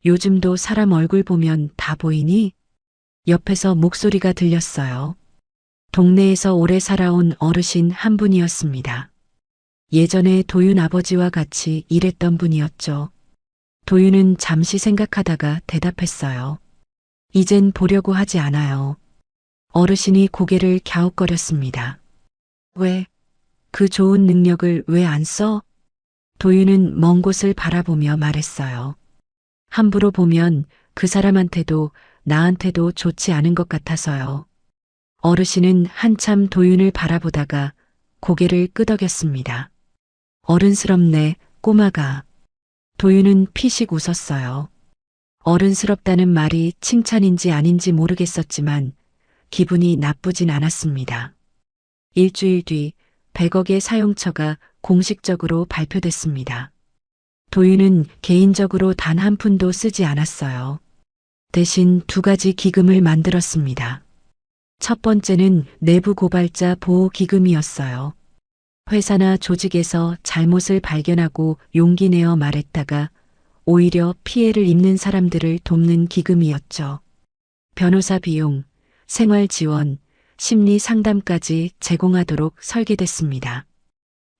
요즘도 사람 얼굴 보면 다 보이니? 옆에서 목소리가 들렸어요. 동네에서 오래 살아온 어르신 한 분이었습니다. 예전에 도윤 아버지와 같이 일했던 분이었죠. 도윤은 잠시 생각하다가 대답했어요. 이젠 보려고 하지 않아요. 어르신이 고개를 갸웃거렸습니다. 왜? 그 좋은 능력을 왜 안 써? 도윤은 먼 곳을 바라보며 말했어요. 함부로 보면 그 사람한테도 나한테도 좋지 않은 것 같아서요. 어르신은 한참 도윤을 바라보다가 고개를 끄덕였습니다. 어른스럽네, 꼬마가. 도윤은 피식 웃었어요. 어른스럽다는 말이 칭찬인지 아닌지 모르겠었지만 기분이 나쁘진 않았습니다. 일주일 뒤 100억의 사용처가 공식적으로 발표됐습니다. 도윤은 개인적으로 단 한 푼도 쓰지 않았어요. 대신 2가지 기금을 만들었습니다. 첫 번째는 내부 고발자 보호 기금이었어요. 회사나 조직에서 잘못을 발견하고 용기 내어 말했다가 오히려 피해를 입는 사람들을 돕는 기금이었죠. 변호사 비용, 생활 지원, 심리 상담까지 제공하도록 설계됐습니다.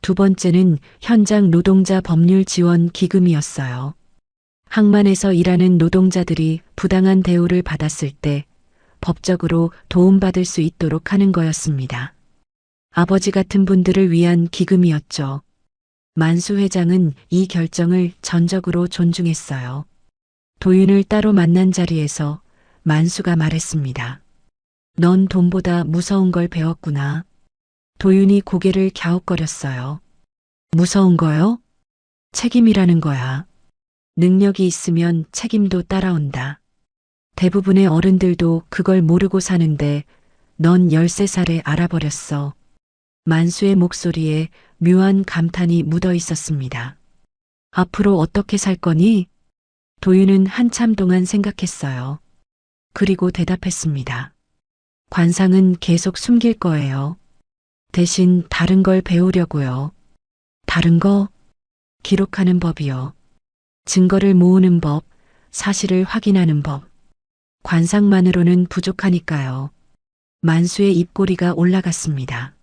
2번째는 현장 노동자 법률 지원 기금이었어요. 항만에서 일하는 노동자들이 부당한 대우를 받았을 때 법적으로 도움받을 수 있도록 하는 거였습니다. 아버지 같은 분들을 위한 기금이었죠. 만수 회장은 이 결정을 전적으로 존중했어요. 도윤을 따로 만난 자리에서 만수가 말했습니다. 넌 돈보다 무서운 걸 배웠구나. 도윤이 고개를 갸웃거렸어요. 무서운 거요? 책임이라는 거야. 능력이 있으면 책임도 따라온다. 대부분의 어른들도 그걸 모르고 사는데 넌 13살에 알아버렸어. 만수의 목소리에 묘한 감탄이 묻어 있었습니다. 앞으로 어떻게 살 거니? 도윤은 한참 동안 생각했어요. 그리고 대답했습니다. 관상은 계속 숨길 거예요. 대신 다른 걸 배우려고요. 다른 거? 기록하는 법이요. 증거를 모으는 법, 사실을 확인하는 법. 관상만으로는 부족하니까요. 만수의 입꼬리가 올라갔습니다.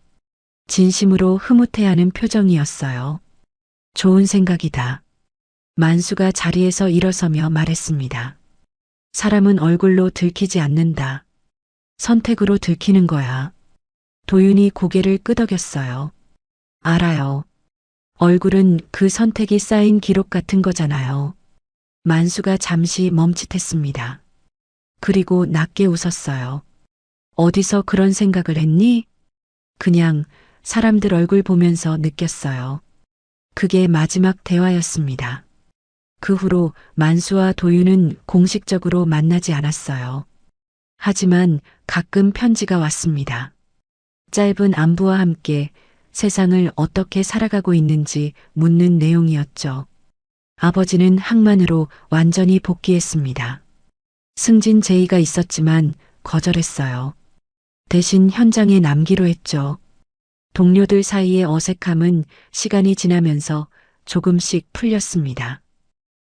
진심으로 흐뭇해하는 표정이었어요. 좋은 생각이다. 만수가 자리에서 일어서며 말했습니다. 사람은 얼굴로 들키지 않는다. 선택으로 들키는 거야. 도윤이 고개를 끄덕였어요. 알아요. 얼굴은 그 선택이 쌓인 기록 같은 거잖아요. 만수가 잠시 멈칫했습니다. 그리고 낮게 웃었어요. 어디서 그런 생각을 했니? 그냥 사람들 얼굴 보면서 느꼈어요. 그게 마지막 대화였습니다. 그 후로 만수와 도윤은 공식적으로 만나지 않았어요. 하지만 가끔 편지가 왔습니다. 짧은 안부와 함께 세상을 어떻게 살아가고 있는지 묻는 내용이었죠. 아버지는 항만으로 완전히 복귀했습니다. 승진 제의가 있었지만 거절했어요. 대신 현장에 남기로 했죠. 동료들 사이의 어색함은 시간이 지나면서 조금씩 풀렸습니다.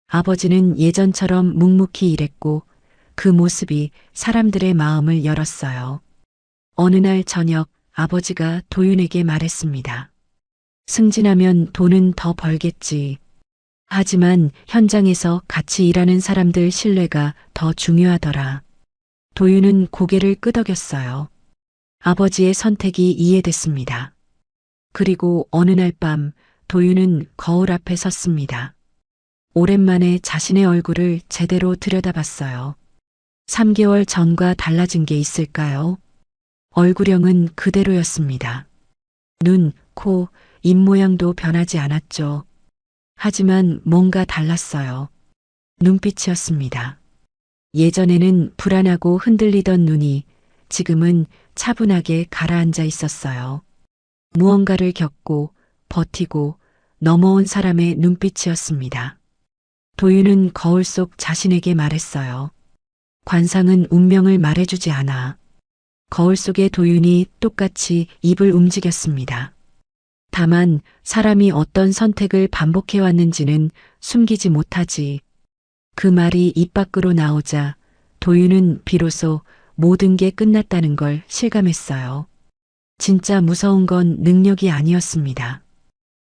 아버지는 예전처럼 묵묵히 일했고 그 모습이 사람들의 마음을 열었어요. 어느 날 저녁 아버지가 도윤에게 말했습니다. 승진하면 돈은 더 벌겠지. 하지만 현장에서 같이 일하는 사람들 신뢰가 더 중요하더라. 도윤은 고개를 끄덕였어요. 아버지의 선택이 이해됐습니다. 그리고 어느 날 밤 도윤은 거울 앞에 섰습니다. 오랜만에 자신의 얼굴을 제대로 들여다봤어요. 3개월 전과 달라진 게 있을까요? 얼굴형은 그대로였습니다. 눈, 코, 입 모양도 변하지 않았죠. 하지만 뭔가 달랐어요. 눈빛이었습니다. 예전에는 불안하고 흔들리던 눈이 지금은 차분하게 가라앉아 있었어요. 무언가를 겪고 버티고 넘어온 사람의 눈빛이었습니다. 도윤은 거울 속 자신에게 말했어요. 관상은 운명을 말해주지 않아. 거울 속의 도윤이 똑같이 입을 움직였습니다. 다만 사람이 어떤 선택을 반복해왔는지는 숨기지 못하지. 그 말이 입 밖으로 나오자 도윤은 비로소 모든 게 끝났다는 걸 실감했어요. 진짜 무서운 건 능력이 아니었습니다.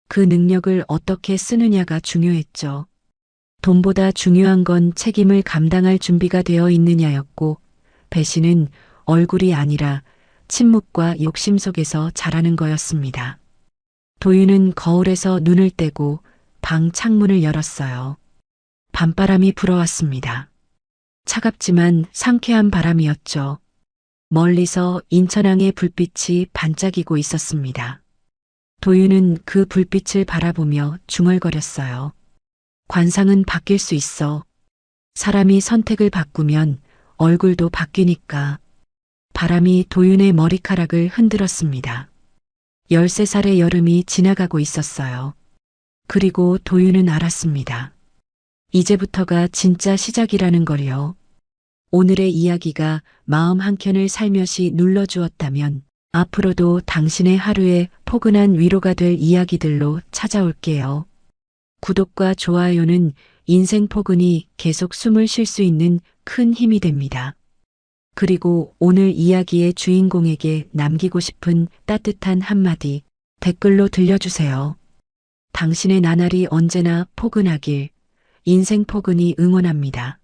그 능력을 어떻게 쓰느냐가 중요했죠. 돈보다 중요한 건 책임을 감당할 준비가 되어 있느냐였고, 배신은 얼굴이 아니라 침묵과 욕심 속에서 자라는 거였습니다. 도윤은 거울에서 눈을 떼고 방 창문을 열었어요. 밤바람이 불어왔습니다. 차갑지만 상쾌한 바람이었죠. 멀리서 인천항의 불빛이 반짝이고 있었습니다. 도윤은 그 불빛을 바라보며 중얼거렸어요. 관상은 바뀔 수 있어. 사람이 선택을 바꾸면 얼굴도 바뀌니까. 바람이 도윤의 머리카락을 흔들었습니다. 13살의 여름이 지나가고 있었어요. 그리고 도윤은 알았습니다. 이제부터가 진짜 시작이라는 걸요. 오늘의 이야기가 마음 한켠을 살며시 눌러주었다면 앞으로도 당신의 하루에 포근한 위로가 될 이야기들로 찾아올게요. 구독과 좋아요는 인생 포근이 계속 숨을 쉴 수 있는 큰 힘이 됩니다. 그리고 오늘 이야기의 주인공에게 남기고 싶은 따뜻한 한마디 댓글로 들려주세요. 당신의 나날이 언제나 포근하길 인생 포근이 응원합니다.